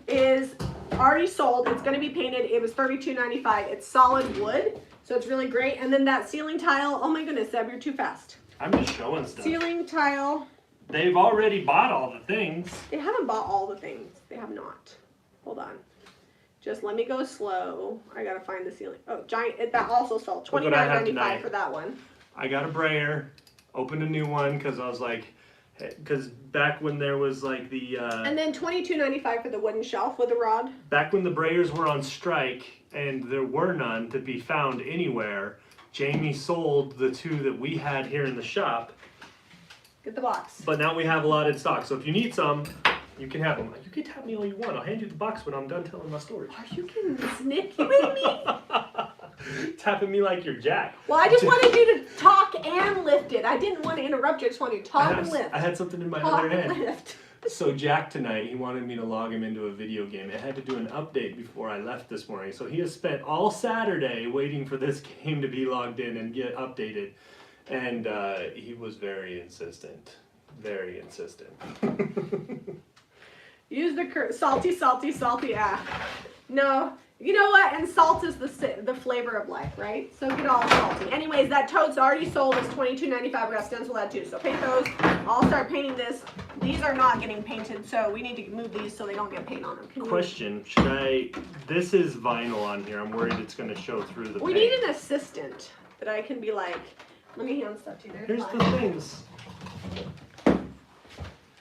is already sold. It's going to be painted. It was $32.95. It's solid wood, so it's really great. And then that ceiling tile, oh my goodness, Deb, you're too fast. I'm just showing stuff. Ceiling tile. They've already bought all the things. They haven't bought all the things. They have not. Hold on. Just let me go slow. I gotta find the ceiling. Oh, giant! That also sold $29.95 for that one. I got a brayer. Opened a new one because I was like, because back when there was like the. And then $22.95 for the wooden shelf with a rod. Back when the brayers were on strike and there were none to be found anywhere, Jami sold the 2 that we had here in the shop. Get the box. But now we have a lot in stock. So if you need some. You can have them. You can tap me all you want. I'll hand you the box when I'm done telling my story. Are you getting snippy with me? Tapping me like you're Jack. Well, I just wanted you to talk and lift it. I didn't want to interrupt you. I just wanted you to talk and lift. I had something in my other hand. So Jack tonight, he wanted me to log him into a video game. I had to do an update before I left this morning. So he has spent all Saturday waiting for this game to be logged in and get updated. And he was very insistent. Very insistent. Use the salty. No, you know what? And salt is the flavor of life, right? So get all salty. Anyways, that tote's already sold. It's $22.95. We got stencil that too. So paint those. I'll start painting this. These are not getting painted, so we need to move these so they don't get paint on them. Question: should I? This is vinyl on here. I'm worried it's going to show through the. We paint. need an assistant that I can be like. Let me hand stuff to you. Here's the things.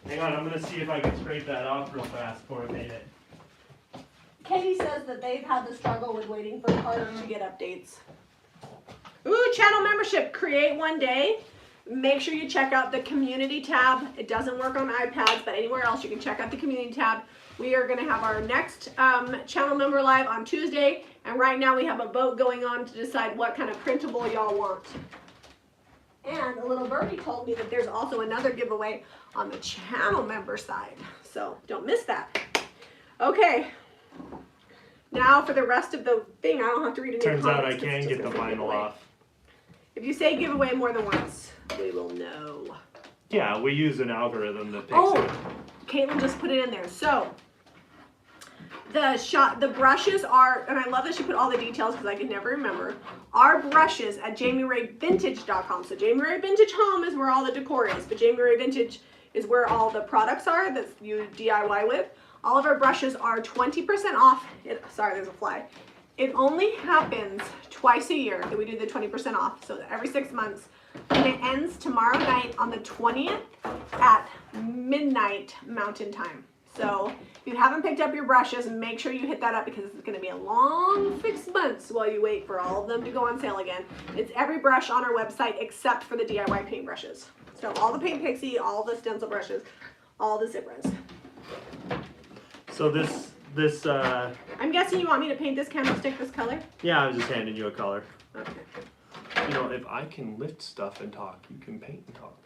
Hang on, I'm going to see if I can scrape that off real fast before I paint it. Katie says that they've had the struggle with waiting for Carter to get updates. Ooh, channel membership. Create one day. Make sure you check out the community tab. It doesn't work on iPads, but anywhere else you can check out the community tab. We are going to have our next channel member live on Tuesday. And right now we have a vote going on to decide what kind of printable y'all want. And a little birdie told me that there's also another giveaway on the channel member side. So don't miss that. Okay. Now for the rest of the thing, I don't have to read any comments. Turns out I can get the vinyl off. If you say giveaway more than once, we will know. Yeah, we use an algorithm that picks it. Caitlin just put it in there. So the brushes are, and I love that she put all the details because I could never remember, are brushes at JamiRayVintage.com. So Jami Ray Vintage Home is where all the decor is, but Jami Ray Vintage is where all the products are that you DIY with. All of our brushes are 20% off. Sorry, there's a fly. It only happens twice a year that we do the 20% off, so every 6 months. And it ends tomorrow night on the 20th at midnight Mountain Time. So if you haven't picked up your brushes, make sure you hit that up because it's going to be a long 6 months while you wait for all of them to go on sale again. It's every brush on our website except for the DIY paint brushes. So all the Paint Pixie, all the stencil brushes, all the zebras. So this I'm guessing you want me to paint this candlestick this color? Yeah, I was just handing you a color. Okay. You know, if I can lift stuff and talk, you can paint and talk.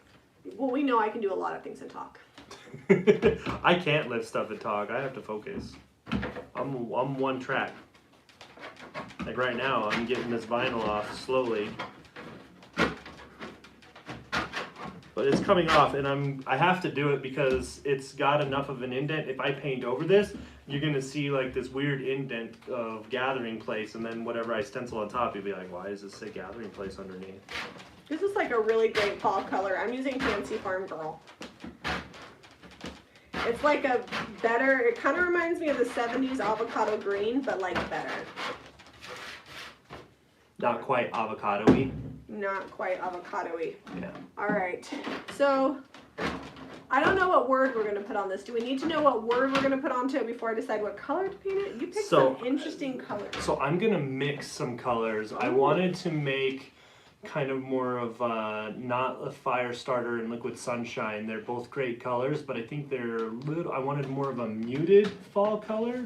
Well, we know I can do a lot of things and talk. I can't lift stuff and talk. I have to focus. I'm one track. Like right now, I'm getting this vinyl off slowly. But it's coming off, and I have to do it because it's got enough of an indent. If I paint over this, you're gonna see like this weird indent of gathering place, and then whatever I stencil on top, you'll be like, why does this say gathering place underneath? This is like a really great fall color. I'm using Fancy Farm Girl. It's like a better, it kind of reminds me of the 70s avocado green, but like better. Not quite avocado-y. Not quite avocado-y. Yeah. All right. So I don't know what word we're going to put on this. Do we need to know what word we're going to put onto it before I decide what color to paint it? You picked some interesting colors. So I'm going to mix some colors. I wanted to make kind of more of not a fire starter and liquid sunshine. They're both great colors, but I think they're a little, I wanted more of a muted fall color.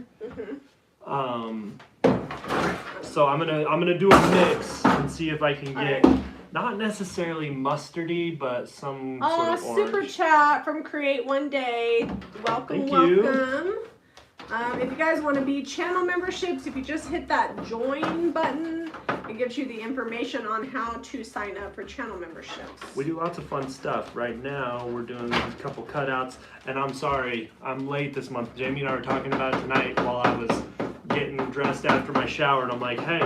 So I'm gonna do a mix and see if I can get not necessarily mustardy, but some sort of orange. Super chat from Create One Day. Welcome, welcome. If you guys want to be channel memberships, if you just hit that join button, it gives you the information on how to sign up for channel memberships. We do lots of fun stuff. Right now, we're doing a couple cutouts, and I'm sorry, I'm late this month. Jamie and I were talking about it tonight while I was getting dressed after my shower, and I'm like, hey,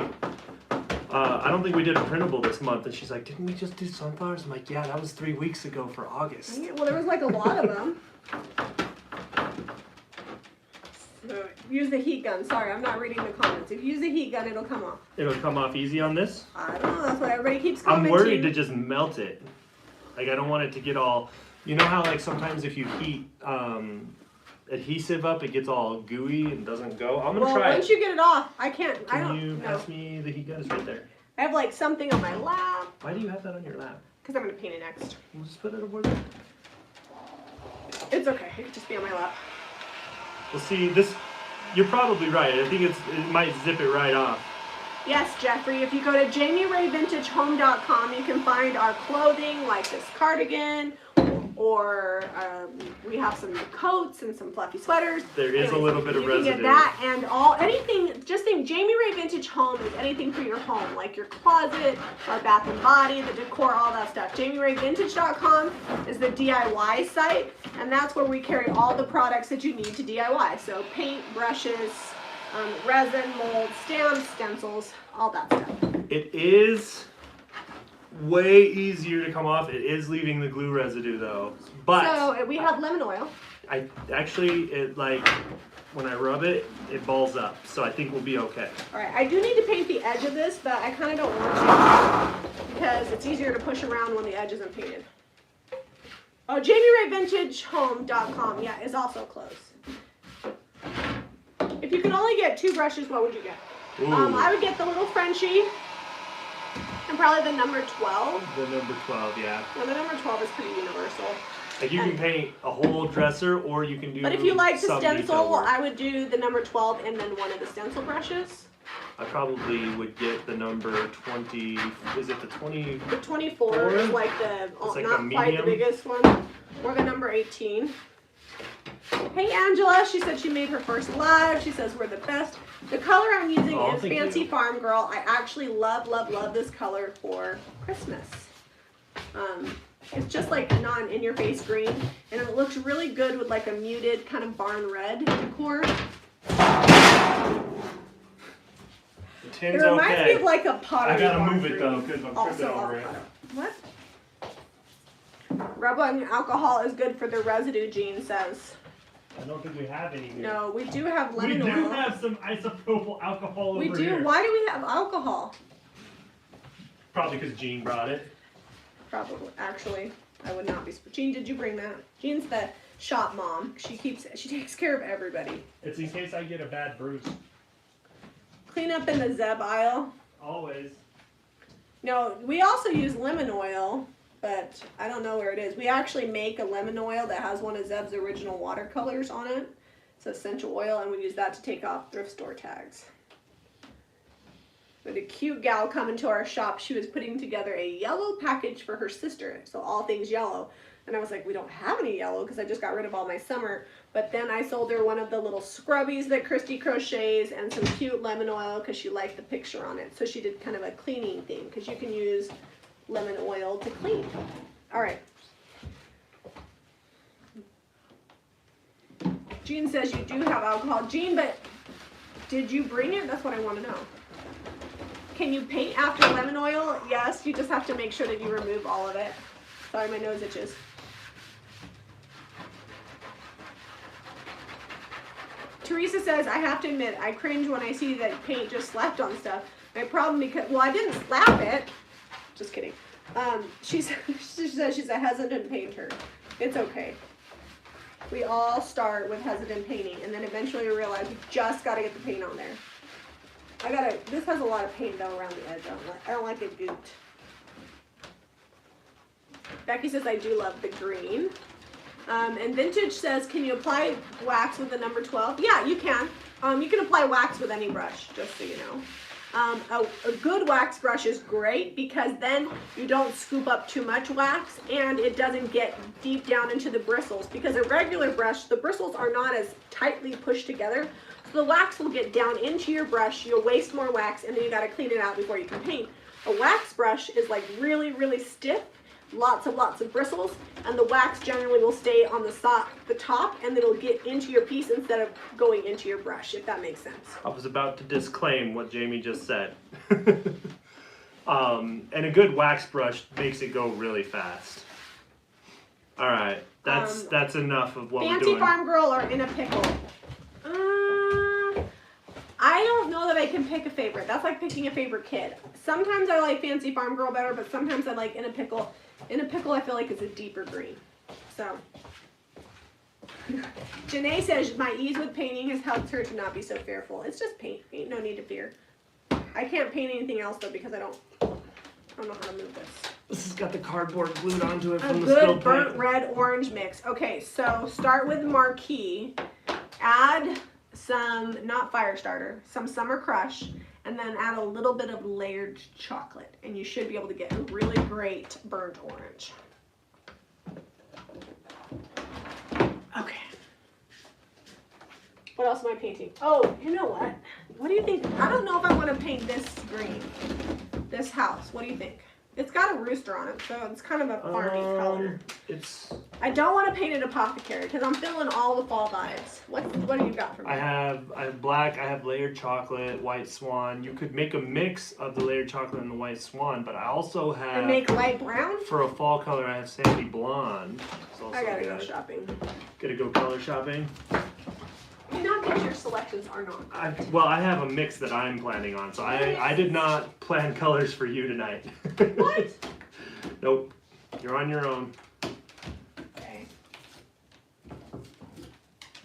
I don't think we did a printable this month. And she's like, didn't we just do sunflowers? I'm like, yeah, that was 3 weeks ago for August. Yeah, well, there was like a lot of them. So, use the heat gun. Sorry, I'm not reading the comments. If you use the heat gun, it'll come off. It'll come off easy on this? I don't know. That's what everybody keeps commenting. I'm worried to just melt it. Like, I don't want it to get all... You know how, like, sometimes if you heat adhesive up, it gets all gooey and doesn't go? I'm going to try it. Once you get it off, I can't... Can you pass me the heat gun? It's right there. I have, like, something on my lap. Why do you have that on your lap? Because I'm going to paint it next. We'll just put it over there. It's okay. It can just be on my lap. Well, see, this... You're probably right. I think it might zip it right off. Yes, Jeffrey. If you go to JamiRayVintageHome.com, you can find our clothing like this cardigan, or we have some coats and some fluffy sweaters. There is a little bit of residue. You can get that and anything. Just think, Jami Ray Vintage Home is anything for your home, like your closet, our bath and body, the decor, all that stuff. JamiRayVintage.com is the DIY site, and that's where we carry all the products that you need to DIY. So paint, brushes, resin, mold, stamps, stencils, all that stuff. It is way easier to come off. It is leaving the glue residue though. But so we have lemon oil. I actually, like when I rub it, it balls up. So I think we'll be okay. All right, I do need to paint the edge of this, but I kind of don't want to because it's easier to push around when the edge isn't painted. Oh, JamiRayVintageHome.com, yeah, is also closed. If you could only get 2 brushes, what would you get? I would get the little Frenchie and probably the number 12. The number 12, yeah. No, the number 12 is pretty universal. Like you can paint a whole dresser, or you can do. But if you like to stencil, I would do the number 12 and then one of the stencil brushes. I probably would get the number 20. Is it the 20? The 24 is like the like not quite the biggest one, or the number 18. Hey Angela, she said she made her first live. She says we're the best. The color I'm using is Fancy Farm Girl. I actually love, love, love this color for Christmas. It's just like a non-in-your-face green, and it looks really good with like a muted kind of barn red decor. The tin's it reminds me of like a pottery. I gotta move it though because I'm tripping over it. What? Rubbing alcohol is good for the residue, Jean says. I don't think we have any here. No, we do have lemon oil. We do have some isopropyl alcohol over here. We do? Why do we have alcohol? Probably because Jean brought it. Probably. Actually, I would not be. Jean, did you bring that? Jean's the shop mom. She takes care of everybody. It's in case I get a bad bruise. Clean up in the Zeb aisle. Always. No, we also use lemon oil. But I don't know where it is. We actually make a lemon oil that has one of Zeb's original watercolors on it. It's essential oil, and we use that to take off thrift store tags. But a cute gal coming to our shop, she was putting together a yellow package for her sister, so all things yellow. And I was like, we don't have any yellow because I just got rid of all my summer. But then I sold her one of the little scrubbies that Christy crochets and some cute lemon oil because she liked the picture on it. So she did kind of a cleaning thing because you can use lemon oil to clean. All right. Jean says you do have alcohol. Jean, but did you bring it? That's what I want to know. Can you paint after lemon oil? Yes, you just have to make sure that you remove all of it. Sorry, my nose itches. Teresa says, I have to admit, I cringe when I see that paint just slapped on stuff. My problem because, well, I didn't slap it. Just kidding. She says she's a hesitant painter. It's okay. We all start with hesitant painting, and then eventually we realize we just got to get the paint on there. This has a lot of paint though around the edge. I don't like it gooped. Becky says, I do love the green. And Vintage says, can you apply wax with the number 12? Yeah, you can. You can apply wax with any brush, just so you know. A good wax brush is great because then you don't scoop up too much wax and it doesn't get deep down into the bristles, because a regular brush, the bristles are not as tightly pushed together. So the wax will get down into your brush, you'll waste more wax, and then you gotta clean it out before you can paint. A wax brush is like really, really stiff, lots of bristles, and the wax generally will stay on the top, and it'll get into your piece instead of going into your brush, if that makes sense. I was about to disclaim what Jamie just said. And a good wax brush makes it go really fast. All right, that's enough of what we're doing. Fancy Farm Girl or In a Pickle? I don't know that I can pick a favorite. That's like picking a favorite kid. Sometimes I like Fancy Farm Girl better, but sometimes I like In a Pickle. In a Pickle, I feel like it's a deeper green. So, Janae says, my ease with painting has helped her to not be so fearful. It's just paint. Ain't no need to fear. I can't paint anything else, though, because I don't know how to move this. This has got the cardboard glued onto it from the spilled good paint. burnt red orange mix. Okay, so start with Marquee. Add some, not fire starter, some Summer Crush, and then add a little bit of layered chocolate, and you should be able to get a really great burnt orange. Okay. What else am I painting? Oh, you know what? What do you think? I don't know if I want to paint this green, this house. What do you think? It's got a rooster on it, so it's kind of a farmy color. I don't want to paint it apothecary because I'm feeling all the fall vibes. What do you got for me? I have black, I have layered chocolate, white swan. You could make a mix of the layered chocolate and the white swan, but I also have... And make light brown? For a fall color, I have sandy blonde. I gotta go shopping. Gotta go color shopping? Not that your selections are not. I have a mix that I'm planning on, so I did not plan colors for you tonight. What? Nope. You're on your own. Okay.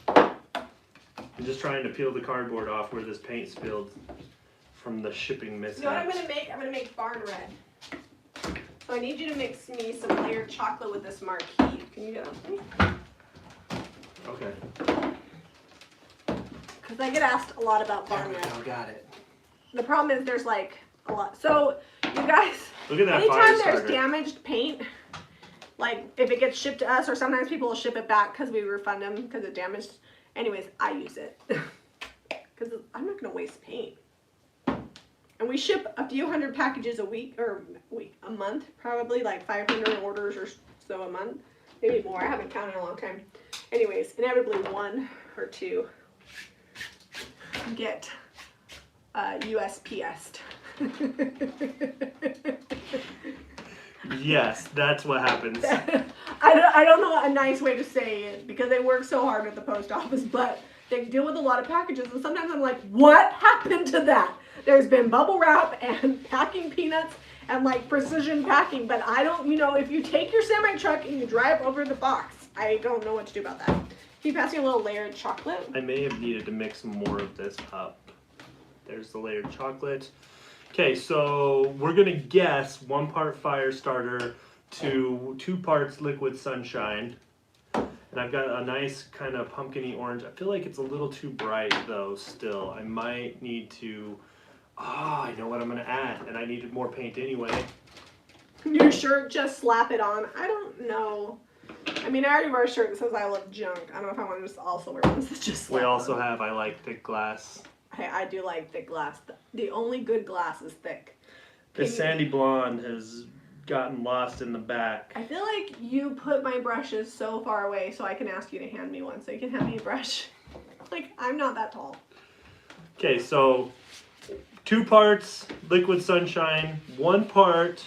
I'm just trying to peel the cardboard off where this paint spilled from the shipping mishaps. You know what I'm gonna make? I'm gonna make barn red. So I need you to mix me some layered chocolate with this Marquee. Can you get that with me? Okay. Because I get asked a lot about barn red. I got it. The problem is there's like a lot. So you guys, look at that anytime there's damaged paint, like if it gets shipped to us, or sometimes people will ship it back because we refund them because it damaged. Anyways, I use it because I'm not gonna waste paint. And we ship a few hundred packages a month, probably like 500 orders or so a month, maybe more. I haven't counted in a long time. Anyways, inevitably one or two get USPS'd. Yes, that's what happens. I don't know a nice way to say it because they work so hard at the post office, but they deal with a lot of packages, and sometimes I'm like, what happened to that? There's been bubble wrap and packing peanuts and like precision packing, but I don't, if you take your semi truck and you drive over the box, I don't know what to do about that. Can you pass me a little layered chocolate? I may have needed to mix more of this up. There's the layered chocolate. Okay, so we're gonna guess 1 part fire starter to 2 parts liquid sunshine. And I've got a nice kind of pumpkin-y orange. I feel like it's a little too bright though still. I might need to, I know what I'm gonna add, and I needed more paint anyway. Your shirt, just slap it on. I don't know. I mean, I already wear a shirt that says I love junk. I don't know if I want to just also wear ones that just slap We also on. have I like thick glass. I do like thick glass. The only good glass is thick. This sandy blonde has gotten lost in the back. I feel like you put my brushes so far away so I can ask you to hand me one. So you can hand me a brush. Like, I'm not that tall. Okay, so 2 parts liquid sunshine, 1 part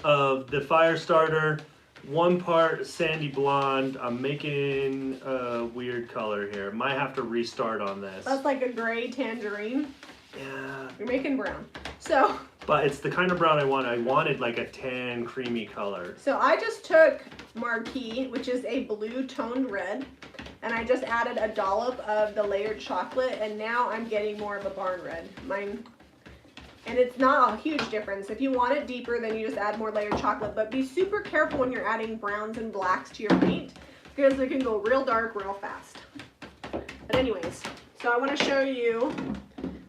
of the fire starter, 1 part sandy blonde. I'm making a weird color here. Might have to restart on this. That's like a gray tangerine. Yeah. You're making brown. So. But it's the kind of brown I want. I wanted like a tan, creamy color. So I just took Marquee, which is a blue toned red, and I just added a dollop of the layered chocolate, and now I'm getting more of a barn red. And it's not a huge difference. If you want it deeper, then you just add more layered chocolate. But be super careful when you're adding browns and blacks to your paint, because it can go real dark real fast. But anyways, so I want to show you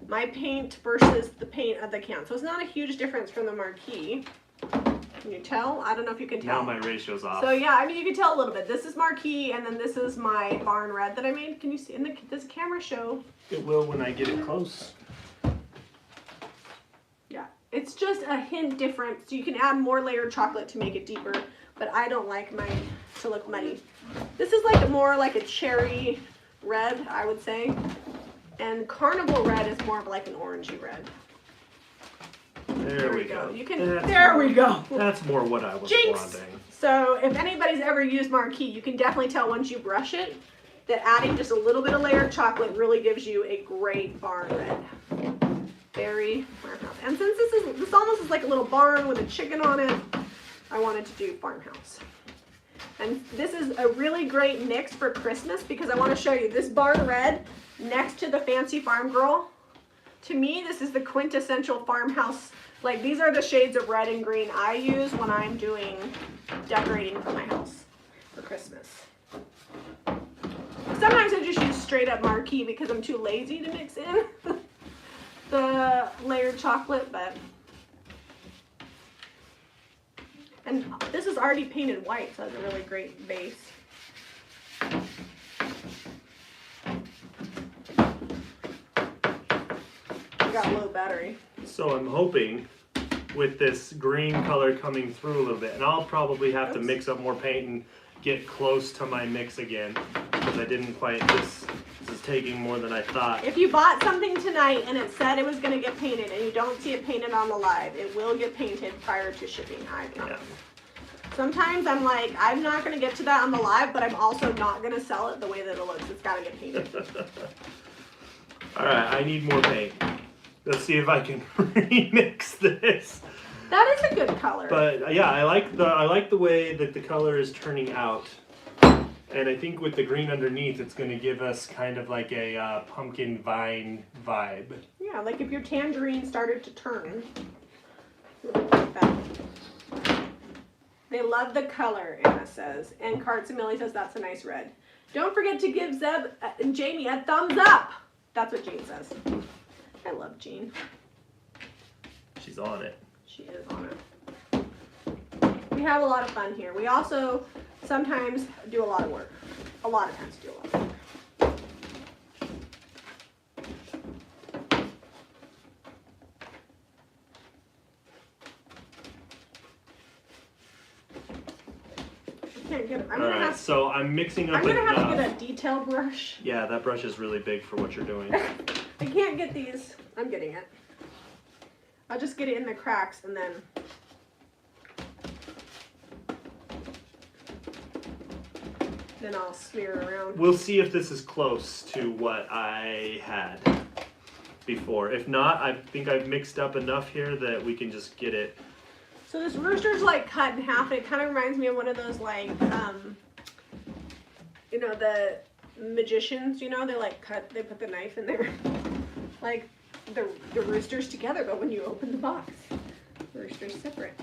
my paint versus the paint of the can. So it's not a huge difference from the Marquee. Can you tell? I don't know if you can tell. Now my ratio's off. So yeah, I mean, you can tell a little bit. This is Marquee, and then this is my barn red that I made. Can you see? Does the camera show? It will when I get it close. Yeah, it's just a hint different. So you can add more layered chocolate to make it deeper, but I don't like mine to look muddy. This is like more like a cherry red, I would say. And Carnival red is more of like an orangey red. There we go. You can. There we go. That's more what I was Jinx. wanting. So if anybody's ever used Marquee, you can definitely tell once you brush it that adding just a little bit of layered chocolate really gives you a great barn red. Very farmhouse. And since this almost is like a little barn with a chicken on it, I wanted to do farmhouse. And this is a really great mix for Christmas because I want to show you this barn red next to the fancy farm girl. To me, this is the quintessential farmhouse. Like, these are the shades of red and green I use when I'm doing decorating for my house for Christmas. Sometimes I just use straight up Marquee because I'm too lazy to mix in the layered chocolate, but. And this is already painted white, so it's a really great base. Got low battery. So I'm hoping with this green color coming through a little bit, and I'll probably have to mix up more paint and get close to my mix again because I didn't quite, this is taking more than I thought. If you bought something tonight and it said it was going to get painted and you don't see it painted on the live, it will get painted prior to shipping. Yeah. Sometimes I'm like, I'm not going to get to that on the live, but I'm also not going to sell it the way that it looks. It's got to get painted. All right, I need more paint. Let's see if I can remix this. That is a good color. But yeah, I like the way that the color is turning out. And I think with the green underneath, it's going to give us kind of like a pumpkin vine vibe. Yeah, like if your tangerine started to turn. Like that. They love the color, Anna says. And Carts and Millie says that's a nice red. Don't forget to give Zeb and Jamie a thumbs up. That's what Jean says. I love Jean. She's on it. She is on it. We have a lot of fun here. We also sometimes do a lot of work. A lot of times do a lot of work. I can't get it. Alright, so I'm mixing up I'm going to have to get a detail brush. Yeah, that brush is really big for what you're doing. I can't get these. I'm getting it. I'll just get it in the cracks and then. Then I'll smear it around. We'll see if this is close to what I had before. If not, I think I've mixed up enough here that we can just get it. So this rooster's like cut in half, and it kind of reminds me of one of those like, you know, the magicians, you know, they like they put the knife in there. Like the roosters together, but when you open the box, the rooster's separate.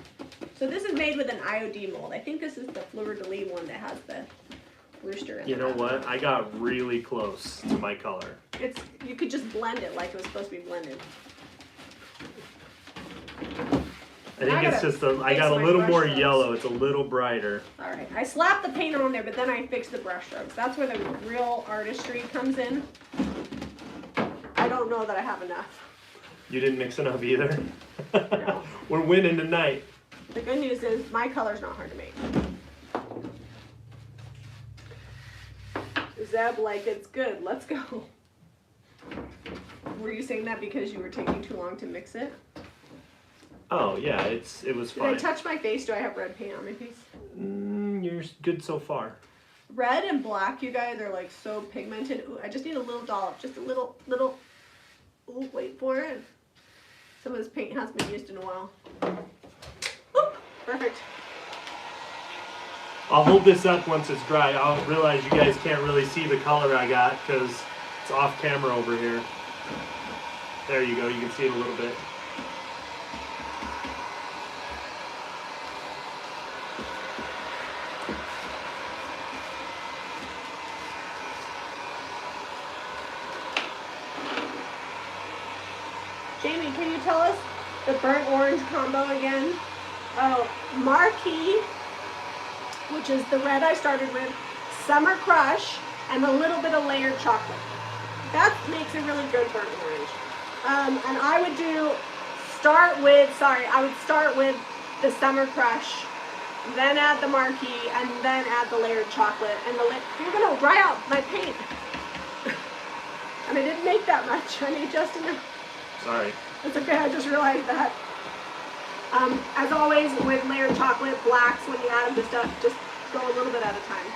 So this is made with an IOD mold. I think this is the Fleur de Lis one that has the rooster in it. You know what? I got really close to my color. You could just blend it like it was supposed to be blended. I think it's just I got a little more yellow. It's a little brighter. All right. I slapped the paint on there, but then I fixed the brush strokes. That's where the real artistry comes in. I don't know that I have enough. You didn't mix enough either? No. We're winning tonight. The good news is my color's not hard to make. Zeb, like, it's good. Let's go. Were you saying that because you were taking too long to mix it? Oh, yeah, it was fine. Did I touch my face? Do I have red paint on my face? you're good so far. Red and black, you guys, are like so pigmented. Ooh, I just need a little dollop, just a little. Ooh, wait for it. Some of this paint has been used in a while. Oop, perfect. I'll hold this up once it's dry. I'll realize you guys can't really see the color I got because it's off camera over here. There you go, you can see it a little bit. Jamie, can you tell us the burnt orange combo again? Oh, Marquee, which is the red I started with, Summer Crush, and a little bit of layered chocolate. That makes a really good burnt orange. And I would start with the Summer Crush, then add the Marquee, and then add the layered chocolate. And you're gonna dry out my paint. And I didn't make that much. I made just enough. Sorry. It's okay, I just realized that. As always, with layered chocolate, blacks, when you add them to stuff, just go a little bit at a time.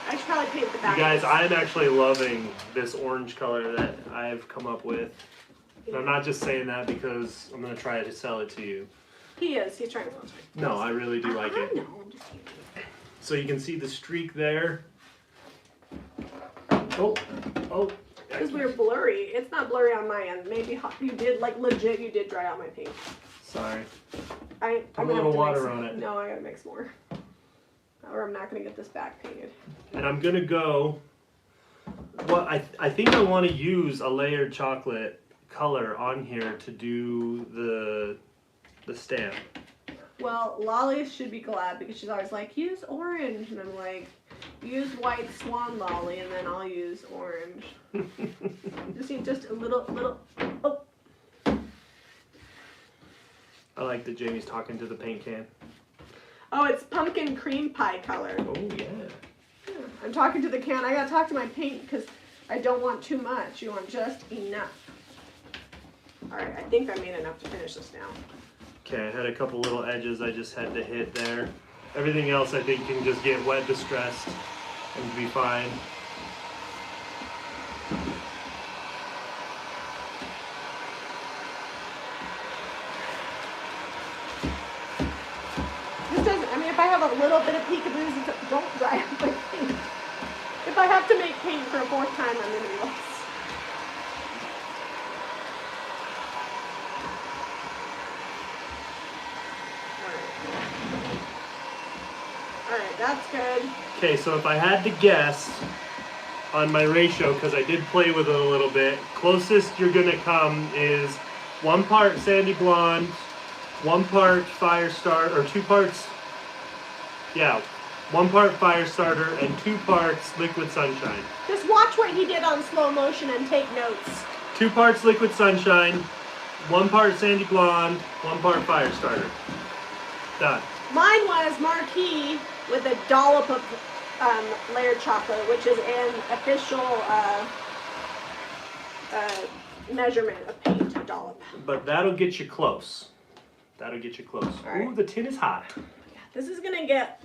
I should probably paint the back. You guys, I'm actually loving this orange color that I've come up with. And I'm not just saying that because I'm going to try to sell it to you. He is. He's trying to sell it. No, I really do like it. I know. I'm just kidding. So you can see the streak there. Oh. Because we're blurry. It's not blurry on my end. Maybe you did, like legit, you did dry out my paint. Sorry. I'm Put a little water on it. No, I gotta mix more. Or I'm not gonna get this back painted. And I'm gonna go, well, I think I want to use a layered chocolate color on here to do the stamp. Well, Lolly should be glad because she's always like, use orange. And I'm like, use white swan, Lolly, and then I'll use orange. Just need just a little, oh. I like that Jamie's talking to the paint can. Oh, it's pumpkin cream pie color. Oh, yeah. I'm talking to the can. I gotta talk to my paint because I don't want too much. You want just enough. All right, I think I made enough to finish this now. Okay, I had a couple little edges I just had to hit there. Everything else I think can just get wet distressed and be fine. This doesn't, I mean, if I have a little bit of peekaboos, don't dry out my paint. If I have to make paint for a fourth time, I'm gonna be lost. Alright, that's good. Okay, so if I had to guess on my ratio, because I did play with it a little bit, closest you're going to come is 1 part Sandy Blonde, 1 part Firestarter, or 2 parts, yeah, 1 part Firestarter and 2 parts Liquid Sunshine. Just watch what he did on slow motion and take notes. 2 parts Liquid Sunshine, 1 part Sandy Blonde, 1 part Firestarter. Done. Mine was Marquee with a dollop of layered chocolate, which is an official measurement of paint, a dollop. But that'll get you close. That'll get you close. Right. Ooh, the tin is hot. Yeah, this is gonna get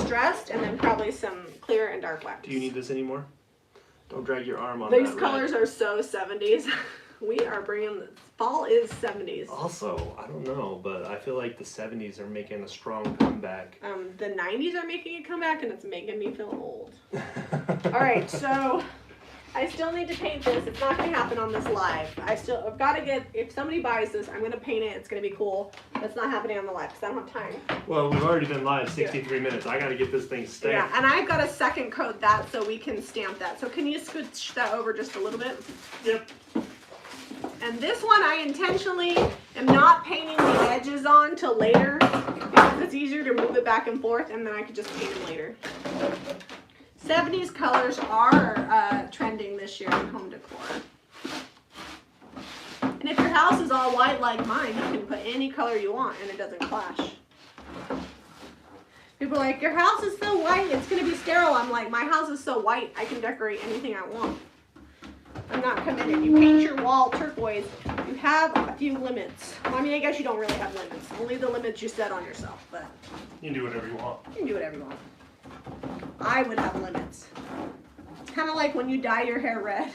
stressed and then probably some clear and dark wax. Do you need this anymore? Don't drag your arm on These that colors red. are so 70s. We are bringing, fall is 70s. Also, I don't know, but I feel like the 70s are making a strong comeback. The 90s are making a comeback and it's making me feel old. All right, so I still need to paint this. It's not going to happen on this live. I've got to get, if somebody buys this, I'm going to paint it. It's going to be cool. That's not happening on the live because I don't have time. Well, we've already been live 63 minutes. I got to get this thing stamped. Yeah, and I've got to second coat that so we can stamp that. So can you scooch that over just a little bit? Yep. And this one I intentionally am not painting the edges on till later because it's easier to move it back and forth and then I could just paint them later. 70s colors are trending this year in home decor. And if your house is all white like mine, you can put any color you want and it doesn't clash. People are like, your house is so white, it's going to be sterile. I'm like, my house is so white, I can decorate anything I want. I'm not committed. You paint your wall turquoise, you have a few limits. Well, I mean, I guess you don't really have limits. Only the limits you set on yourself, but You can do whatever you want. you can do whatever you want. I would have limits. It's kind of like when you dye your hair red.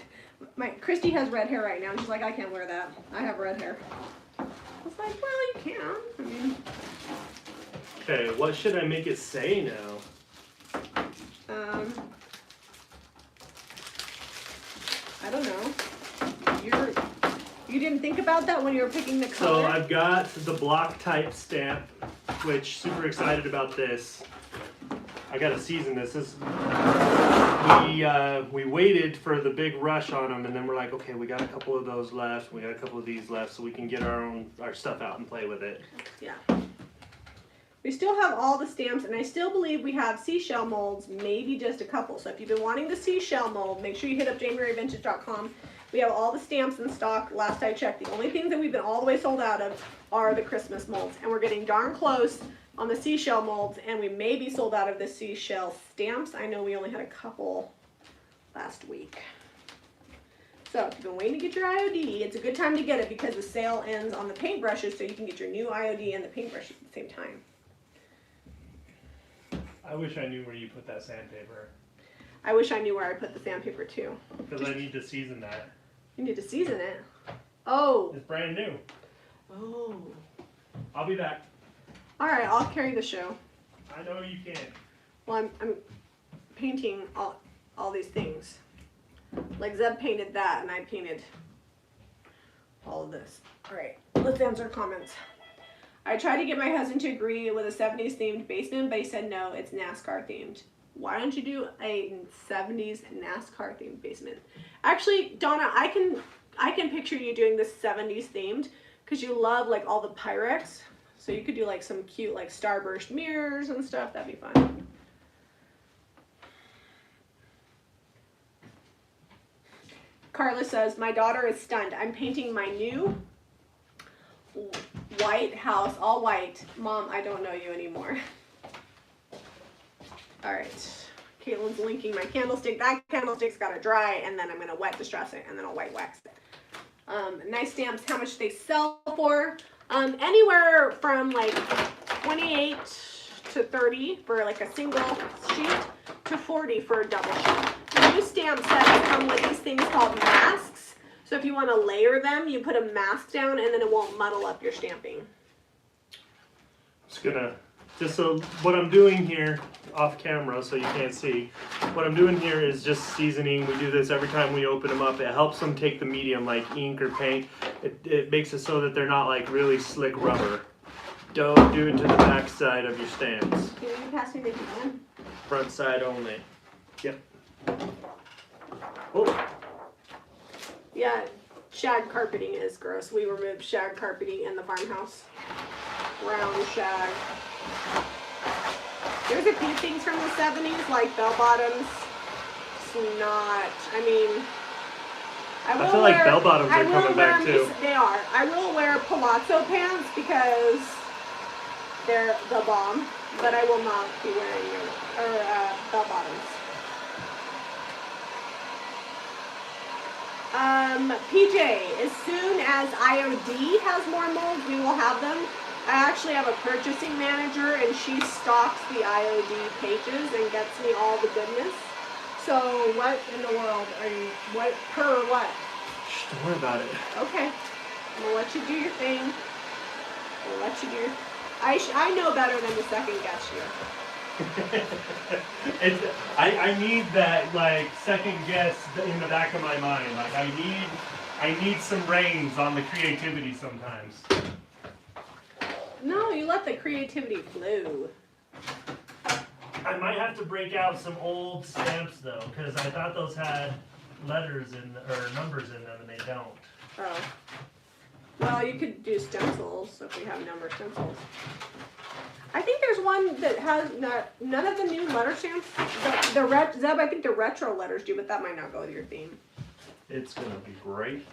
Christy has red hair right now, and she's like, I can't wear that. I have red hair. I was like, well, you can. I mean, Okay, what should I make it say now? I don't know. You didn't think about that when you were picking the color? So I've got the block type stamp, which super excited about this. I gotta season this. We waited for the big rush on them, and then we're like, okay, we got a couple of those left. We got a couple of these left, so we can get our stuff out and play with it. Yeah. We still have all the stamps, and I still believe we have seashell molds, maybe just a couple. So if you've been wanting the seashell mold, make sure you hit up JamiRayVintage.com. We have all the stamps in stock. Last I checked, the only things that we've been all the way sold out of are the Christmas molds, and we're getting darn close on the seashell molds, and we may be sold out of the seashell stamps. I know we only had a couple last week. So if you've been waiting to get your IOD, it's a good time to get it because the sale ends on the paintbrushes, so you can get your new IOD and the paintbrush at the same time. I wish I knew where you put that sandpaper. I wish I knew where I put the sandpaper too. Because I need to season that. You need to season it. Oh. It's brand new. Oh. I'll be back. All right, I'll carry the show. I know you can. Well, I'm painting all these things. Like Zeb painted that, and I painted all of this. All right, let's answer comments. I tried to get my husband to agree with a 70s themed basement, but he said no, it's NASCAR themed. Why don't you do a 70s NASCAR themed basement? Actually, Donna, I can picture you doing this 70s themed because you love like all the Pyrex. So you could do like some cute like starburst mirrors and stuff. That'd be fun. Carla says, my daughter is stunned. I'm painting my new white house, all white. Mom, I don't know you anymore. All right. Caitlin's linking my candlestick. That candlestick's got to dry, and then I'm going to wet distress it, and then I'll white wax it. Nice stamps. How much they sell for? Anywhere from like 28 to 30 for like a single sheet to 40 for a double sheet. The new stamp sets come with these things called masks. So if you want to layer them, you put a mask down and then it won't muddle up your stamping. So what I'm doing here off camera, so you can't see, what I'm doing here is just seasoning. We do this every time we open them up. It helps them take the medium like ink or paint. It makes it so that they're not like really slick rubber. Don't do it to the back side of your stamps. Can you pass me the can? Front side only. Yep. Oh. Yeah, shag carpeting is gross. We removed shag carpeting in the farmhouse. Brown shag. There's a few things from the 70s, like bell bottoms. It's not, I mean, I feel like bell bottoms are coming back too. They are. I will wear palazzo pants because they're the bomb, but I will not be wearing bell bottoms. PJ, as soon as IOD has more molds, we will have them. I actually have a purchasing manager, and she stocks the IOD pages and gets me all the goodness. So what in the world are you, what? Shh, don't worry about it. Okay. I'm going to let you do your thing. I'll let you do your, I know better than to second guess you. I need that like second guess in the back of my mind. Like I need some reins on the creativity sometimes. No, you let the creativity flow. I might have to break out some old stamps though, because I thought those had letters or numbers in them, and they don't. Oh. Well, you could do stencils if we have number stencils. I think there's one that has none of the new letter stamps. Zeb, I think the retro letters do, but that might not go with your theme. It's gonna be great.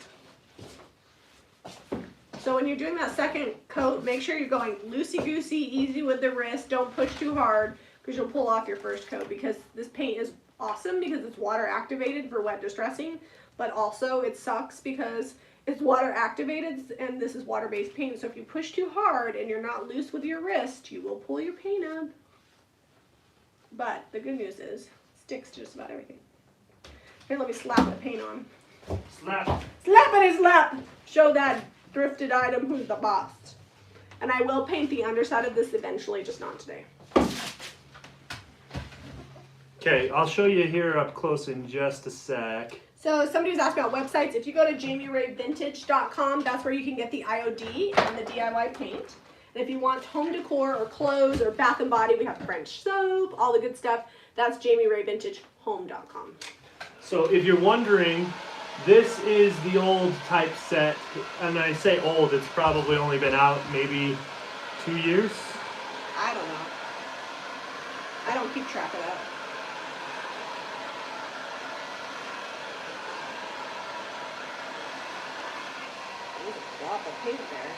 So when you're doing that second coat, make sure you're going loosey-goosey, easy with the wrist. Don't push too hard. because you'll pull off your first coat, because this paint is awesome because it's water activated for wet distressing, but also it sucks because it's water activated and this is water based paint, so if you push too hard and you're not loose with your wrist, you will pull your paint up. But the good news is, it sticks to just about everything. Here, let me slap the paint on. Slap. Slap it, slap! Show that thrifted item who's the boss. And I will paint the underside of this eventually, just not today. Okay, I'll show you here up close in just a sec. So somebody was asking about websites. If you go to jamirayvintage.com, that's where you can get the IOD and the DIY paint. And if you want home decor or clothes or bath and body, we have French soap, all the good stuff. That's jamirayvintagehome.com. So if you're wondering, this is the old typeset, and I say old, it's probably only been out maybe 2 years. I don't know. I don't keep track of that. There's a lot of paint there.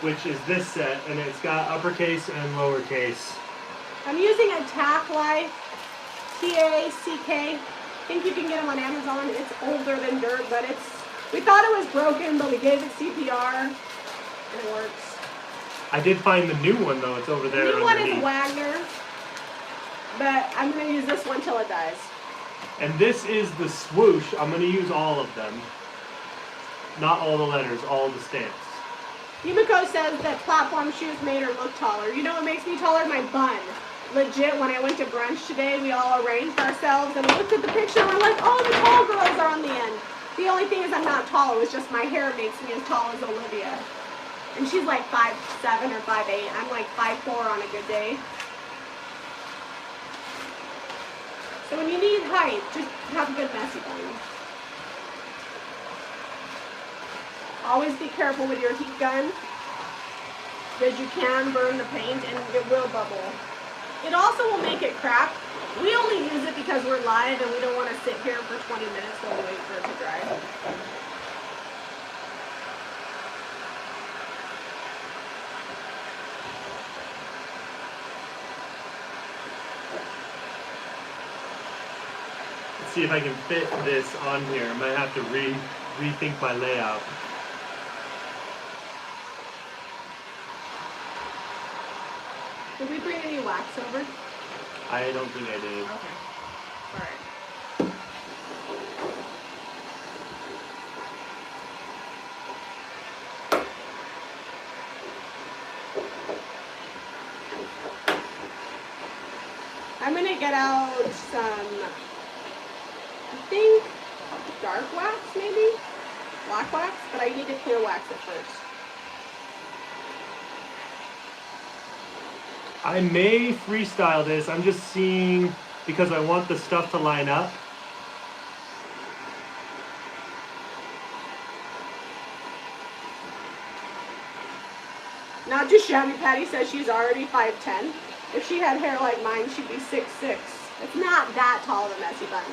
Which is this set, and it's got uppercase and lowercase. I'm using a Tack Life, T-A-C-K. I think you can get them on Amazon. It's older than dirt, but we thought it was broken, but we gave it CPR, and it works. I did find the new one, though. It's over there. The new one is Wagner, but I'm going to use this one till it dies. And this is the swoosh. I'm going to use all of them. Not all the letters, all the stamps. Yumiko says that platform shoes made her look taller. You know what makes me taller? My bun. Legit, when I went to brunch today, we all arranged ourselves and we looked at the picture and we're like, oh, the tall girls are on the end. The only thing is I'm not tall. It was just my hair makes me as tall as Olivia. And she's like 5'7" or 5'8". I'm like 5'4" on a good day. So when you need height, just have a good messy bun. Always be careful with your heat gun, because you can burn the paint and it will bubble. It also will make it crack. We only use it because we're live and we don't want to sit here for 20 minutes while we wait for it to dry. Let's see if I can fit this on here. I might have to rethink my layout. Did we bring any wax over? I don't think I did. Okay. Alright. I'm going to get out some, I think, dark wax maybe? Black wax, but I need to clear wax it first. I may freestyle this. I'm just seeing, because I want the stuff to line up. Not just Jami. Patty says she's already 5'10". If she had hair like mine, she'd be 6'6". It's not that tall of a messy bun.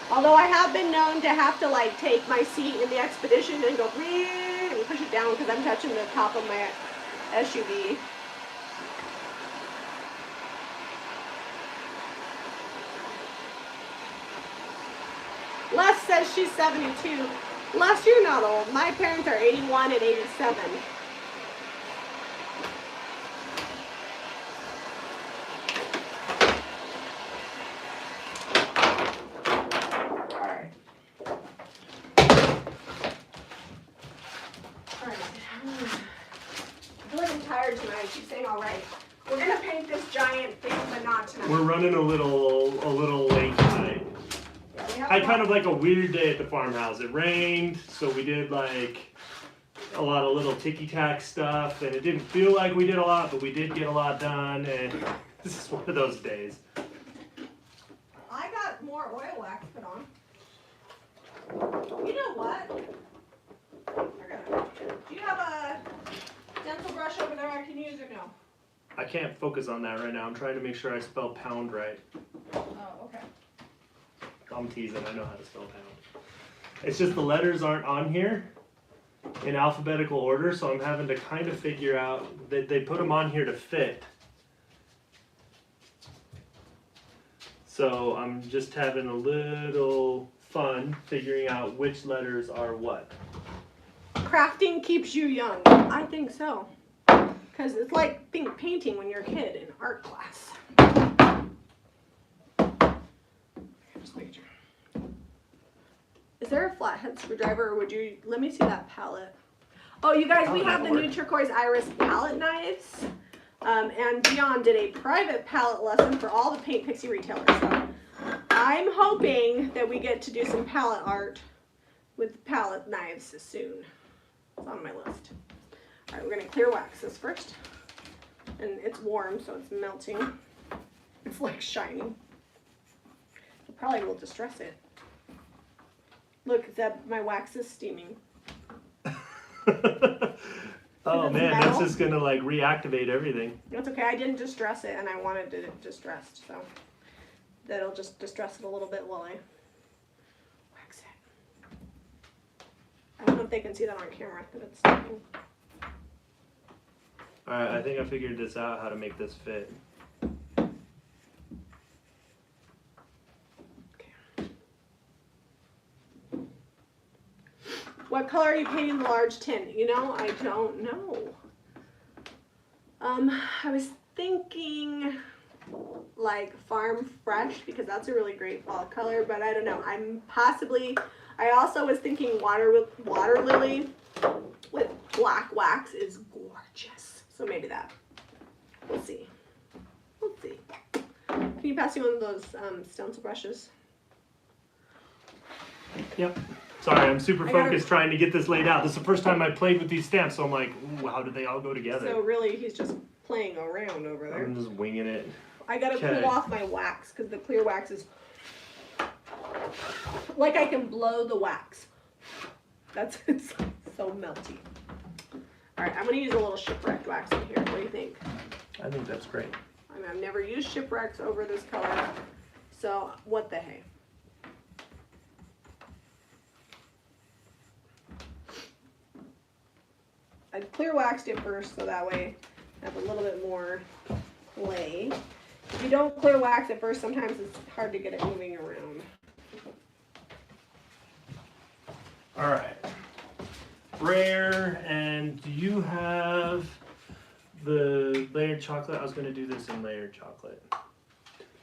Although I have been known to have to like take my seat in the Expedition and go and push it down because I'm touching the top of my SUV. Les says she's 72. Les, you're not old. My parents are 81 and 87. Alright. I feel like I'm tired tonight. She's saying alright. We're gonna paint this giant thing, but not tonight. We're running a little late tonight. I had kind of like a weird day at the farmhouse. It rained, so we did like a lot of little ticky-tack stuff, and it didn't feel like we did a lot, but we did get a lot done, and this is one of those days. I got more oil wax put on. You know what? Do you have a stencil brush over there I can use or no? I can't focus on that right now. I'm trying to make sure I spell pound right. Oh, okay. I'm teasing. I know how to spell pound. It's just the letters aren't on here. in alphabetical order, so I'm having to kind of figure out that they put them on here to fit. So I'm just having a little fun figuring out which letters are what. Crafting keeps you young. I think so. Because it's like painting when you're a kid in art class. Is there a flathead screwdriver, or would you, let me see that palette. Oh, you guys, we have the new Turquoise Iris palette knives. And Dion did a private palette lesson for all the Paint Pixie retailers. So I'm hoping that we get to do some palette art with palette knives soon. It's on my list. All right, we're gonna clear wax this first. And it's warm, so it's melting. It's like shiny. I probably will distress it. Look, my wax is steaming. Oh man, that's just gonna like reactivate everything. That's okay, I didn't distress it and I wanted it distressed, so that'll just distress it a little bit while I wax it. I don't know if they can see that on camera, but it's steaming. Alright, I think I figured this out, how to make this fit. What color are you painting the large tin? You know, I don't know. I was thinking like Farm Fresh because that's a really great fall color, but I don't know. I also was thinking Water Lily with black wax is gorgeous. So maybe that. We'll see. We'll see. Can you pass me one of those stencil brushes? Yep. Sorry, I'm super focused trying to get this laid out. This is the first time I played with these stamps, so I'm like, ooh, how did they all go together? So really, he's just playing around over there. I'm just winging it. I gotta cool off my wax, because the clear wax is... like I can blow the wax. It's so melty. Alright, I'm gonna use a little shipwrecked wax in here. What do you think? I think that's great. I mean, I've never used shipwrecks over this color, so what the hey. I clear waxed it first, so that way I have a little bit more play. If you don't clear wax it first, sometimes it's hard to get it moving around. All right. Rare, and do you have the layered chocolate? I was going to do this in layered chocolate.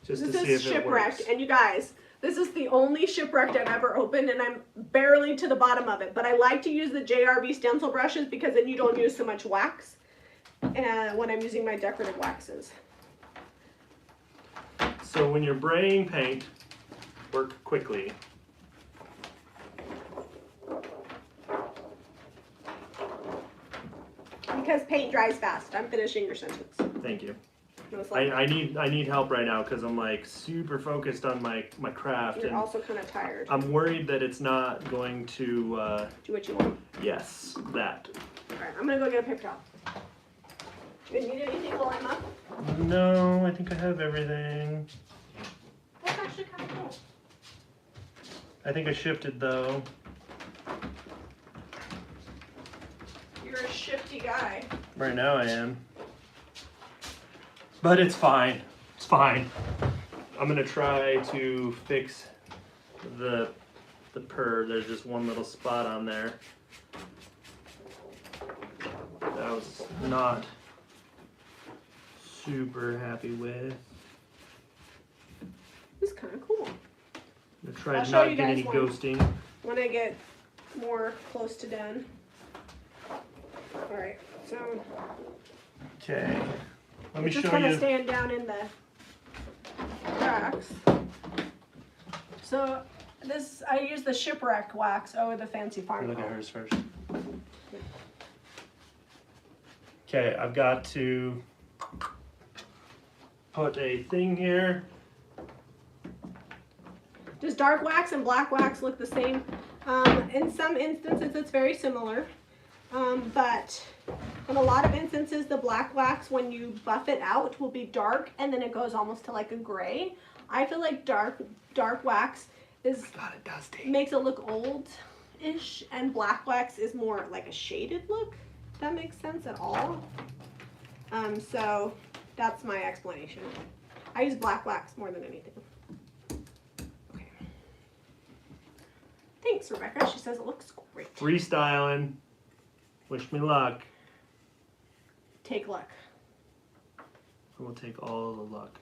Just to see if it works. This is shipwrecked, and you guys, this is the only shipwrecked I've ever opened, and I'm barely to the bottom of it. But I like to use the JRB stencil brushes because then you don't use so much wax when I'm using my decorative waxes. So when you're braying paint, work quickly. Because paint dries fast. I'm finishing your sentence. Thank you. I need help right now because I'm like super focused on my craft. You're also kind of tired. I'm worried that it's not going to do what you want. Yes, that. All right, I'm gonna go get a paper towel. Do you need anything while I'm up? No, I think I have everything. That's actually kind of cool. I think I shifted though. You're a shifty guy. Right now I am. But it's fine. It's fine. I'm gonna try to fix the purr. There's just one little spot on there that I was not super happy with. It's kind of cool. I'm gonna try to not get any ghosting. When I get more close to done. All right, so. Okay. Let me show you. Just kind of stand down in the cracks. So this, I use the shipwreck wax over the fancy farm. Look at hers first. Okay, I've got to put a thing here. Does dark wax and black wax look the same? In some instances, it's very similar. But in a lot of instances, the black wax, when you buff it out, will be dark, and then it goes almost to like a gray. I feel like dark wax is God, it does taste. Makes it look old, matte-ish, and black wax is more like a shaded look, if that makes sense at all. So that's my explanation. I use black wax more than anything. Okay. Thanks, Rebecca. She says it looks great. Freestyling. Wish me luck. Take luck. I will take all the luck.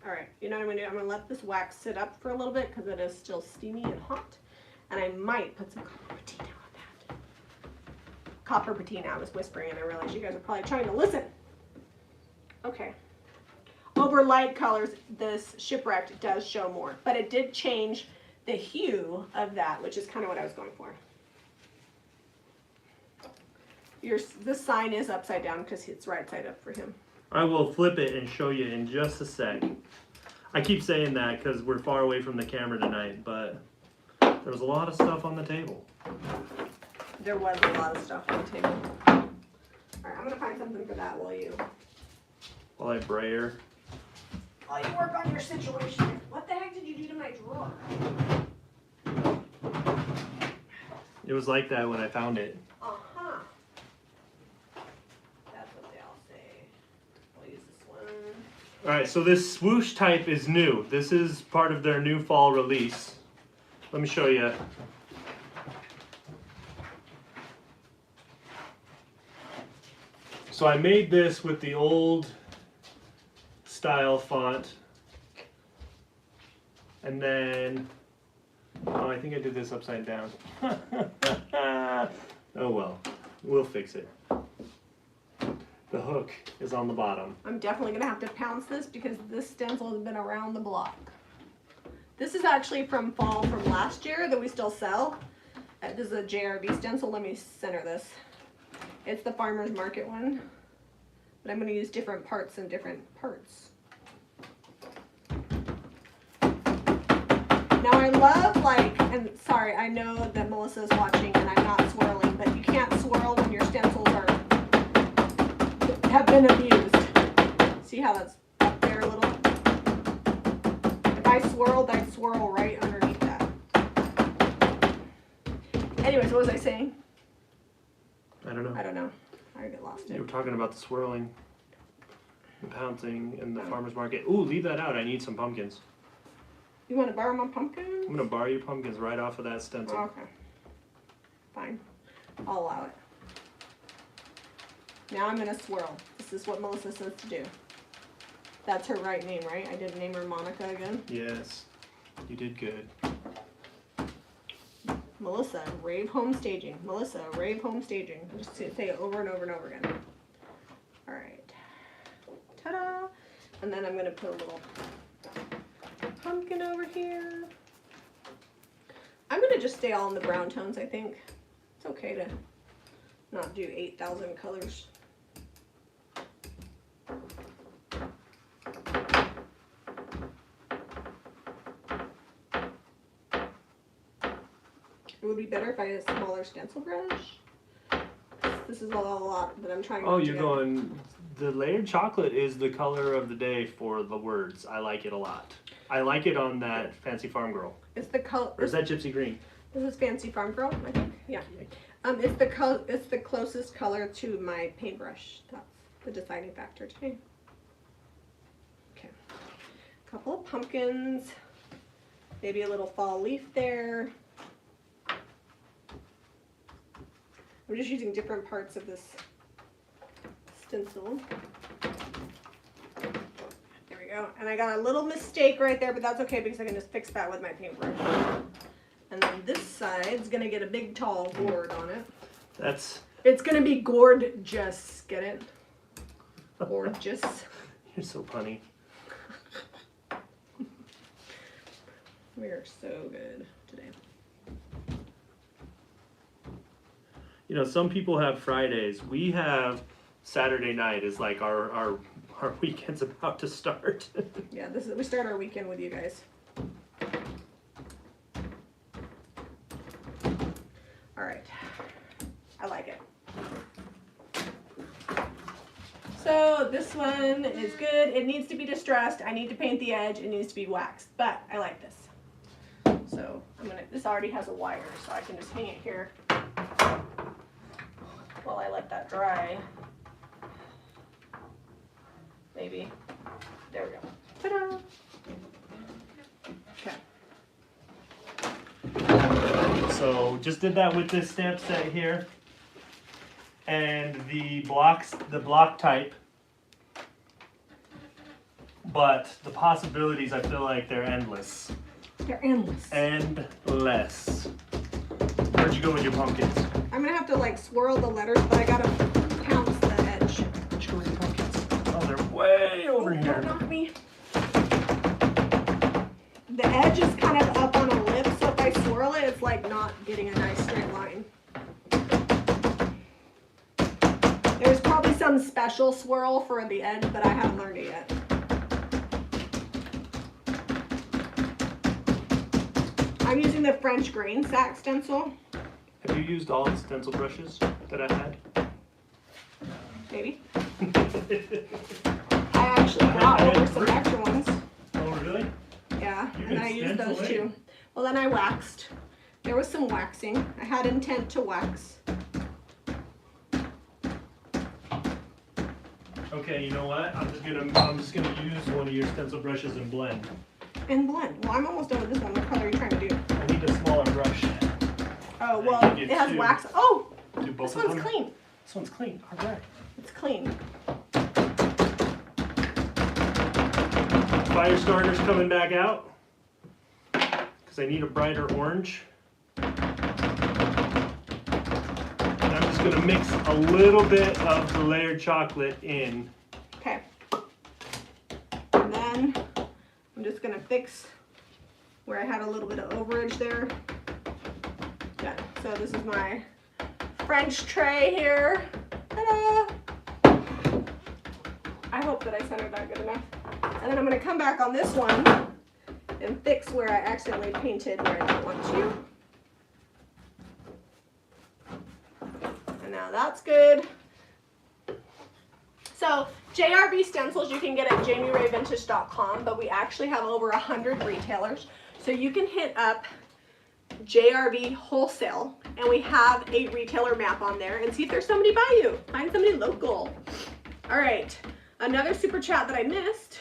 All right, you know what I'm gonna do? I'm gonna let this wax sit up for a little bit because it is still steamy and hot. And I might put some copper patina on that. Copper patina, I was whispering and I realized you guys are probably trying to listen. Okay. Over light colors, this Shipwrecked does show more, but it did change the hue of that, which is kind of what I was going for. This sign is upside down because it's right side up for him. I will flip it and show you in just a sec. I keep saying that because we're far away from the camera tonight, but there was a lot of stuff on the table. There was a lot of stuff on the table. All right, I'm gonna find something for that while I brayer. While you work on your situation. What the heck did you do to my drawer? It was like that when I found it. Uh-huh. That's what they all say. I'll use this one. Alright, so this swoosh type is new. This is part of their new fall release. Let me show you. So I made this with the old style font. And then, oh, I think I did this upside down. Oh well, we'll fix it. The hook is on the bottom. I'm definitely gonna have to pounce this because this stencil has been around the block. This is actually from fall from last year that we still sell. This is a JRB stencil. Let me center this. It's the farmer's market one, but I'm gonna use different parts and different parts. Now I love and sorry, I know that Melissa's watching and I'm not swirling, but you can't swirl when your stencils have been abused. See how that's up there a little? If I swirled, I'd swirl right underneath that. Anyways, what was I saying? I don't know. I don't know. I get lost. You were talking about the swirling, the pouncing, and the farmer's market. Ooh, leave that out. I need some pumpkins. You want to borrow my pumpkin? I'm going to borrow your pumpkins right off of that stencil. Okay. Fine. I'll allow it. Now I'm going to swirl. This is what Melissa says to do. That's her right name, right? I didn't name her Monica again. Yes. You did good. Melissa, rave home staging. Melissa, rave home staging. Just say it over and over and over again. All right. Ta-da! And then I'm going to put a little pumpkin over here. I'm going to just stay all in the brown tones, I think. It's okay to not do 8,000 colors. It would be better if I had a smaller stencil brush. This is a lot that I'm trying to Oh, put you're together. going... The layered chocolate is the color of the day for the words. I like it a lot. I like it on that Fancy Farm Girl. It's the color. Or is that Gypsy Green? This is Fancy Farm Girl, I think. Yeah. It's the closest color to my paintbrush. That's the deciding factor today. Okay. A couple of pumpkins. Maybe a little fall leaf there. I'm just using different parts of this stencil. There we go. And I got a little mistake right there, but that's okay because I can just fix that with my paintbrush. And then this side's gonna get a big tall gourd on it. It's gonna be gorgeous. Get it? Gorgeous. You're so punny. We are so good today. You know, some people have Fridays. We have Saturday night is like our weekend's about to start. Yeah, we start our weekend with you guys. All right, I like it. So this one is good. It needs to be distressed. I need to paint the edge. It needs to be waxed, but I like this. So this already has a wire, so I can just hang it here while I let that dry. Maybe. There we go. Ta-da! Okay. So just did that with this stamp set here. And the block type. But the possibilities, I feel like they're endless. They're endless. Endless. Where'd you go with your pumpkins? I'm gonna have to like swirl the letters, but I gotta pounce the edge. Where'd you go with your pumpkins? Oh, they're way over here. Don't knock me. The edge is kind of up on a lip, so if I swirl it, it's like not getting a nice straight line. There's probably some special swirl for the edge, but I haven't learned it yet. I'm using the French grain sack stencil. Have you used all the stencil brushes that I had? Maybe. I actually brought over some extra ones. Oh, really? Yeah, and I used those too. Well, then I waxed. There was some waxing. I had intent to wax. Okay, you know what? I'm just gonna use one of your stencil brushes and blend. And blend. Well, I'm almost done with this one. What color are you trying to do? I need a smaller brush. Oh, well, it has wax. Oh, do both this one's clean. This one's clean. All right. It's clean. Fire starter's coming back out because I need a brighter orange. And I'm just gonna mix a little bit of the layered chocolate in. Okay. And then I'm just gonna fix where I had a little bit of overage there. Yeah, so this is my French tray here. Ta-da! I hope that I centered that good enough. And then I'm gonna come back on this one and fix where I accidentally painted where I don't want to. And now that's good. So JRV stencils you can get at jamirayvintage.com, but we actually have over 100 retailers. So you can hit up JRV Wholesale, and we have a retailer map on there, and see if there's somebody by you. Find somebody local. All right, another super chat that I missed.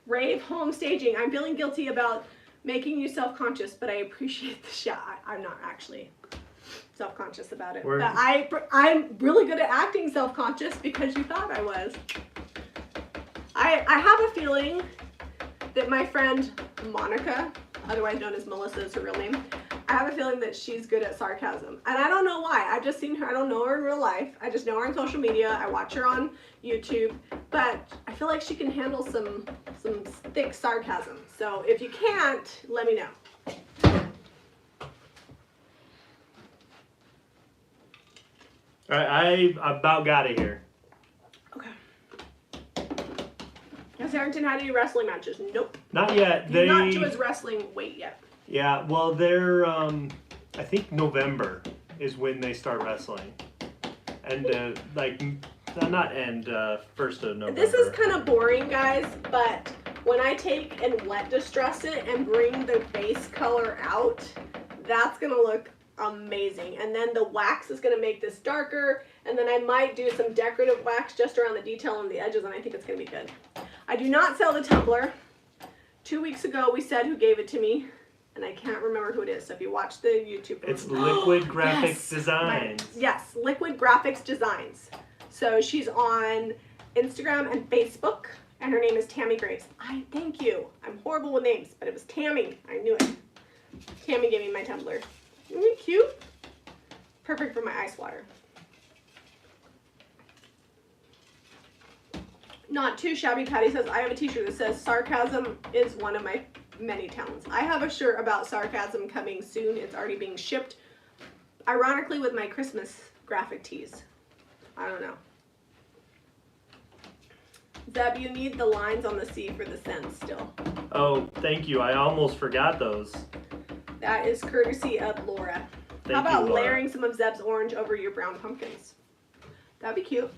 Rave home staging. I'm feeling guilty about making you self-conscious, but I appreciate the shout. I'm not actually self-conscious about it. But I'm really good at acting self-conscious because you thought I was. I have a feeling that my friend Monica, otherwise known as Melissa is her real name, I have a feeling that she's good at sarcasm. And I don't know why. I've just seen her. I don't know her in real life. I just know her on social media. I watch her on YouTube. But I feel like she can handle some thick sarcasm. So if you can't, let me know. All right, I about got it here. Okay. Has Harrington had any wrestling matches? Nope. Not yet. He's not to his wrestling weight yet. Yeah, well, they're, I think November is when they start wrestling. And, not end, 1st of November. This is kind of boring, guys, but when I take and wet distress it and bring the base color out, that's going to look amazing. And then the wax is going to make this darker, and then I might do some decorative wax just around the detail on the edges, and I think it's going to be good. I do not sell the tumbler. 2 weeks ago, we said who gave it to me. And I can't remember who it is. So if you watch the YouTube, it's Liquid Graphics Designs. Yes, Liquid Graphics Designs. So she's on Instagram and Facebook, and her name is Tammy Graves. Thank you. I'm horrible with names, but it was Tammy. I knew it. Tammy gave me my tumbler. Isn't it cute? Perfect for my ice water. Not too shabby. Patty says, I have a t-shirt that says sarcasm is one of my many talents. I have a shirt about sarcasm coming soon. It's already being shipped. Ironically, with my Christmas graphic tees. I don't know. Zeb, you need the lines on the C for the scent still. Oh, thank you. I almost forgot those. That is courtesy of Laura. How about layering some of Zeb's orange over your brown pumpkins? That'd be cute.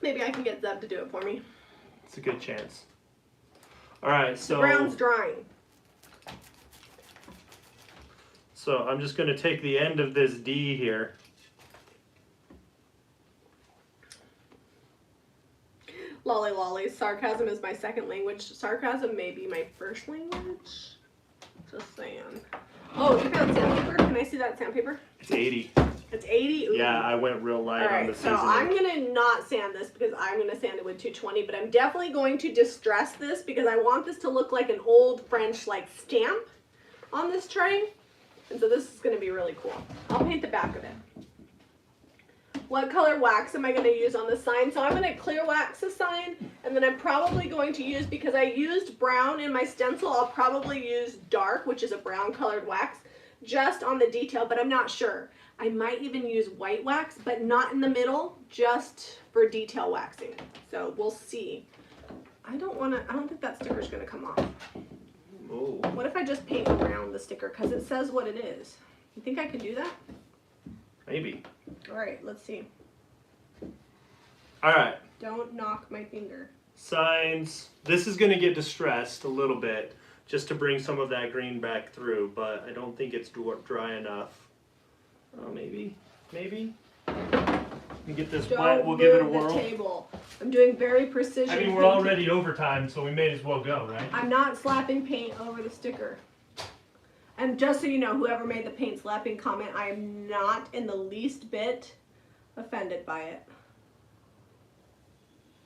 Maybe I can get Zeb to do it for me. It's a good chance. All right, so The brown's drying. So I'm just going to take the end of this D here. Lolly lolly. Sarcasm is my second language. Sarcasm may be my first language. Just saying. Oh, you found sandpaper? Can I see that sandpaper? It's 80. It's 80? Ooh. Yeah, I went real light on the seasoning. So I'm going to not sand this because I'm going to sand it with 220, but I'm definitely going to distress this because I want this to look like an old French like stamp on this tray. And so this is going to be really cool. I'll paint the back of it. What color wax am I going to use on the sign? So I'm going to clear wax the sign, and then I'm probably going to use, because I used brown in my stencil, I'll probably use dark, which is a brown colored wax, just on the detail, but I'm not sure. I might even use white wax, but not in the middle, just for detail waxing. So we'll see. I don't think that sticker's going to come off. Oh. What if I just paint around the sticker, because it says what it is? You think I could do that? Maybe. All right, let's see. All right. Don't knock my finger. Signs. This is going to get distressed a little bit just to bring some of that green back through, but I don't think it's dry enough. Oh, maybe. Maybe. We get this wet. We'll give it a whirl. The table. I'm doing very precision. I mean, we're already overtime, so we may as well go, right? I'm not slapping paint over the sticker. And just so you know, whoever made the paint slapping comment, I am not in the least bit offended by it.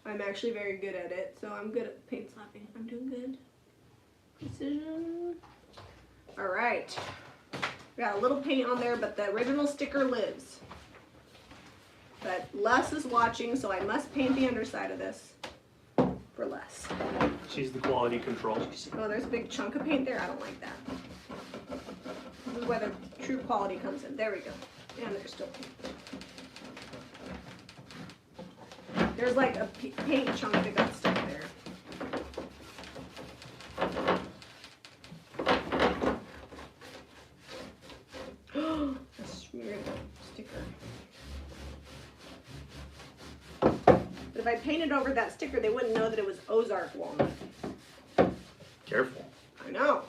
I'm actually very good at it, so I'm good at paint slapping. I'm doing good. Precision. All right. Got a little paint on there, but the original sticker lives. But Les is watching, so I must paint the underside of this for Les. She's the quality control. Oh, there's a big chunk of paint there. I don't like that. This is where the true quality comes in. There we go. And there's still paint. There's like a paint chunk that got stuck there. I smeared the sticker. But if I painted over that sticker, they wouldn't know that it was Ozark walnut. Careful. I know.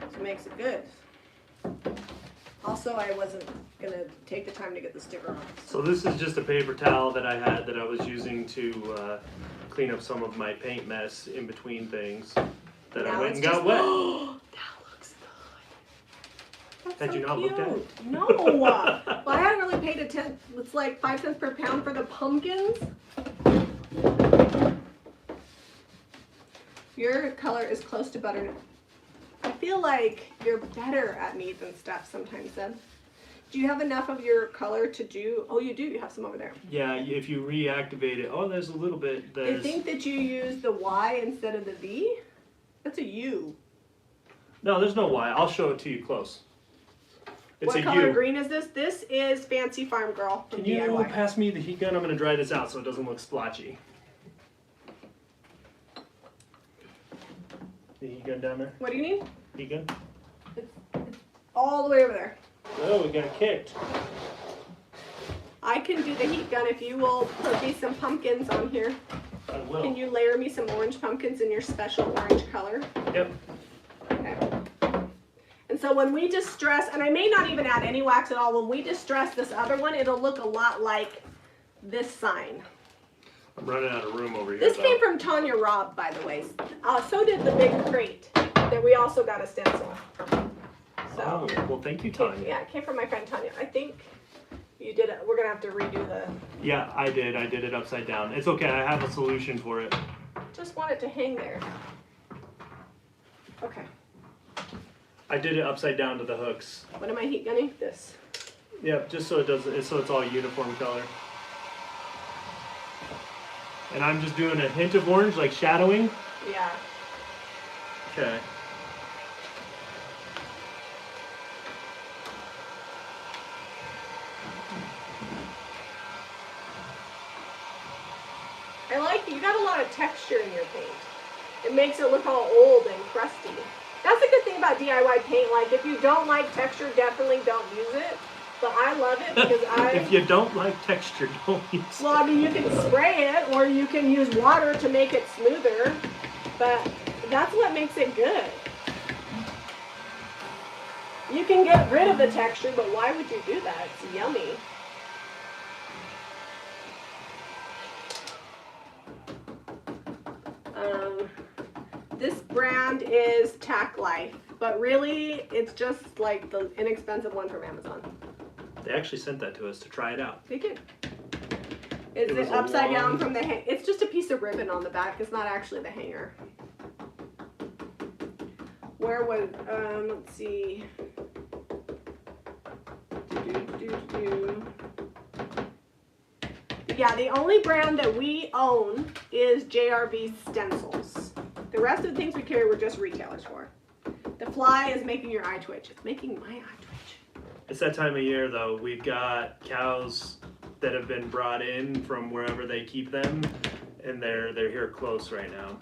That's what makes it good. Also, I wasn't going to take the time to get the sticker off. So this is just a paper towel that I had that I was using to clean up some of my paint mess in between things that I went and got wet. That looks good. That's Had so you not cute. looked at it? No. Well, I hadn't really paid attention. It's like 5 cents per pound for the pumpkins. Your color is close to butternut. I feel like you're better at me than stuff sometimes, then. Do you have enough of your color to do? Oh, you do. You have some over there. Yeah, if you reactivate it. Oh, there's a little bit. I think that you use the Y instead of the V. That's a U. No, there's no Y. I'll show it to you close. It's what a color U. green is this? This is Fancy Farm Girl from Can you DIY. pass me the heat gun? I'm going to dry this out so it doesn't look splotchy. The heat gun down there? What do you need? Heat gun? It's all the way over there. Oh, we got kicked. I can do the heat gun if you will put me some pumpkins on here. I will. Can you layer me some orange pumpkins in your special orange color? Yep. Okay. And so when we distress, and I may not even add any wax at all, when we distress this other one, it'll look a lot like this sign. I'm running out of room over here. This came from Tanya Robb, by the way. So did the big crate that we also got a stencil. So, oh, well, thank you, Tanya. Yeah, it came from my friend Tanya. I think you did it. We're going to have to redo the... Yeah, I did. I did it upside down. It's okay. I have a solution for it. Just want it to hang there. Okay. I did it upside down to the hooks. What am I heat gunning? This. Yep, just so it does. So it's all uniform color. And I'm just doing a hint of orange, like shadowing. Yeah. Okay. I like you got a lot of texture in your paint. It makes it look all old and crusty. That's a good thing about DIY paint. Like, if you don't like texture, definitely don't use it. But I love it because If you don't like texture, don't use it. Well, I mean, you can spray it or you can use water to make it smoother. But That's what makes it good. You can get rid of the texture, but why would you do that? It's yummy. This brand is Tack Life, but really it's just like the inexpensive one from Amazon. They actually sent that to us to try it out. They did. Is it upside down from the hang? It's just a piece of ribbon on the back. It's not actually the hanger. Where was, let's see. Yeah, the only brand that we own is JRB Stencils. The rest of the things we carry were just retailers for. The fly is making your eye twitch. It's making my eye twitch. It's that time of year though. We've got cows that have been brought in from wherever they keep them, and they're here close right now.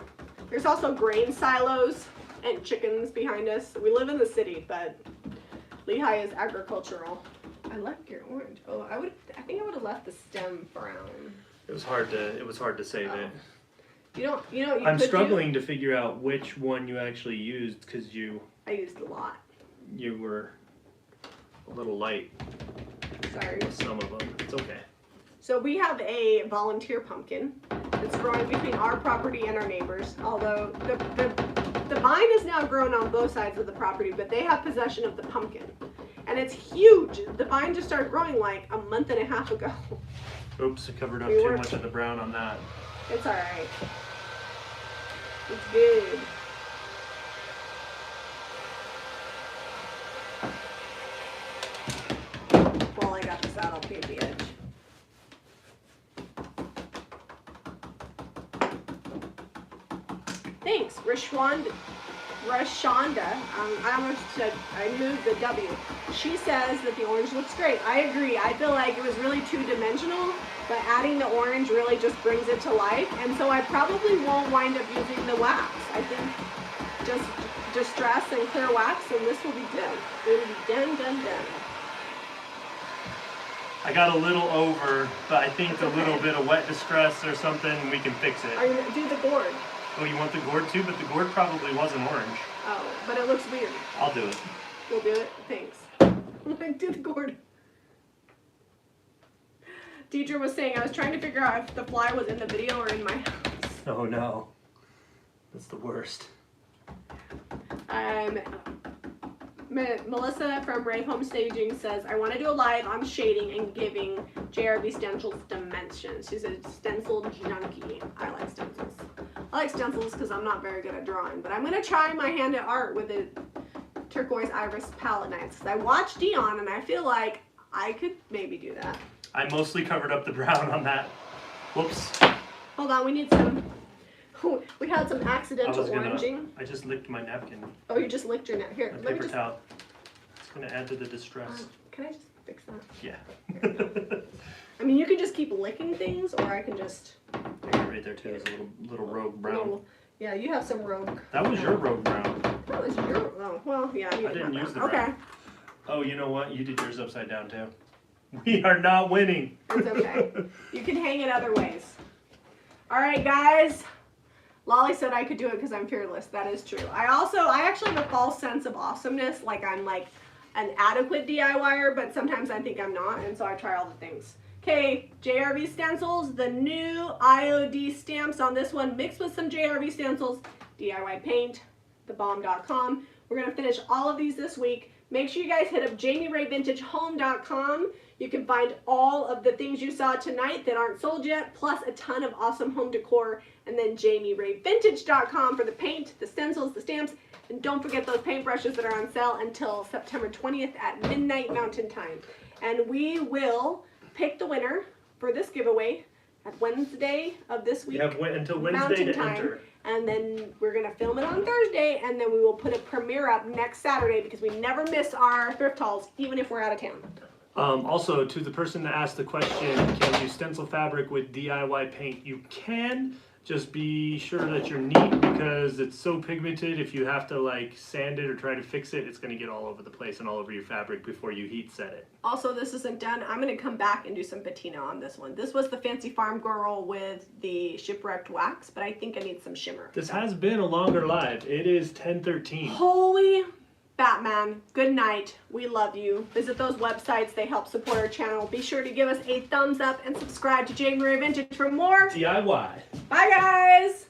There's also grain silos and chickens behind us. We live in the city, but Lehi is agricultural. I like your orange. Oh, I think I would have left the stem brown. It was hard to save it. I'm struggling to figure out which one you actually used because I used a lot. You were a little light. Sorry. With some of them. It's okay. So we have a volunteer pumpkin that's growing between our property and our neighbors. Although the vine is now grown on both sides of the property, but they have possession of the pumpkin. And it's huge. The vine just started growing like a month and a half ago. Oops, I covered up too much of the brown on that. It's alright. It's good. While I got this out, I'll paint the edge. Thanks, Rashonda. I moved the W. She says that the orange looks great. I agree. I feel like it was really two-dimensional, but adding the orange really just brings it to life. And so I probably won't wind up using the wax. I think just distress and clear wax, and this will be good. It will be done. I got a little over, but I think a little bit of wet distress or something, we can fix it. Are you gonna do the gourd? Oh, you want the gourd too? But the gourd probably wasn't orange. Oh, but it looks weird. I'll do it. You'll do it? Thanks. Do the gourd. Deidre was saying, I was trying to figure out if the fly was in the video or in my house. Oh no. That's the worst. Melissa from Rave Home Staging says, I want to do a live on shading and giving JRB stencils dimensions. She's a stencil junkie. I like stencils. I like stencils because I'm not very good at drawing, but I'm going to try my hand at art with the Turquoise Iris palette knives. Because I watched Dion and I feel like I could maybe do that. I mostly covered up the brown on that. Whoops. Hold on, we need some... We had some accidental oranging. I just licked my napkin. Oh, you just licked your napkin. Here, let me paper towel. It's going to add to the distress. Can I just fix that? Yeah. I mean, you can just keep licking things, or I can just... Right there, too. There's a little rogue brown. Yeah, you have some rogue. That was your rogue brown. That was your... Oh, well, yeah. I didn't use the brown. Okay. Oh, you know what? You did yours upside down, too. We are not winning. It's okay. You can hang it other ways. All right, guys. Lolly said I could do it because I'm fearless. That is true. I actually have a false sense of awesomeness, like I'm like an adequate DIYer, but sometimes I think I'm not, and so I try all the things. Okay, JRB stencils, the new IOD stamps on this one, mixed with some JRB stencils, DIY paint, thebomb.com. We're going to finish all of these this week. Make sure you guys hit up JamiRayVintageHome.com. You can find all of the things you saw tonight that aren't sold yet, plus a ton of awesome home decor. And then JamiRayVintage.com for the paint, the stencils, the stamps. And don't forget those paintbrushes that are on sale until September 20th at midnight Mountain Time. And we will pick the winner for this giveaway at Wednesday of this week. You have until Wednesday Mountain to Time. enter. And then we're going to film it on Thursday, and then we will put a premiere up next Saturday because we never miss our thrift hauls, even if we're out of town. Also, to the person that asked the question, can you stencil fabric with DIY paint? You can. Just be sure that you're neat because it's so pigmented. If you have to like sand it or try to fix it, it's going to get all over the place and all over your fabric before you heat set it. Also, this isn't done. I'm going to come back and do some patina on this one. This was the Fancy Farm Girl with the shipwrecked wax, but I think I need some shimmer. This has been a longer live. It is 10:13. Holy Batman, good night. We love you. Visit those websites. They help support our channel. Be sure to give us a thumbs up and subscribe to Jami Vintage for more DIY. Bye, guys.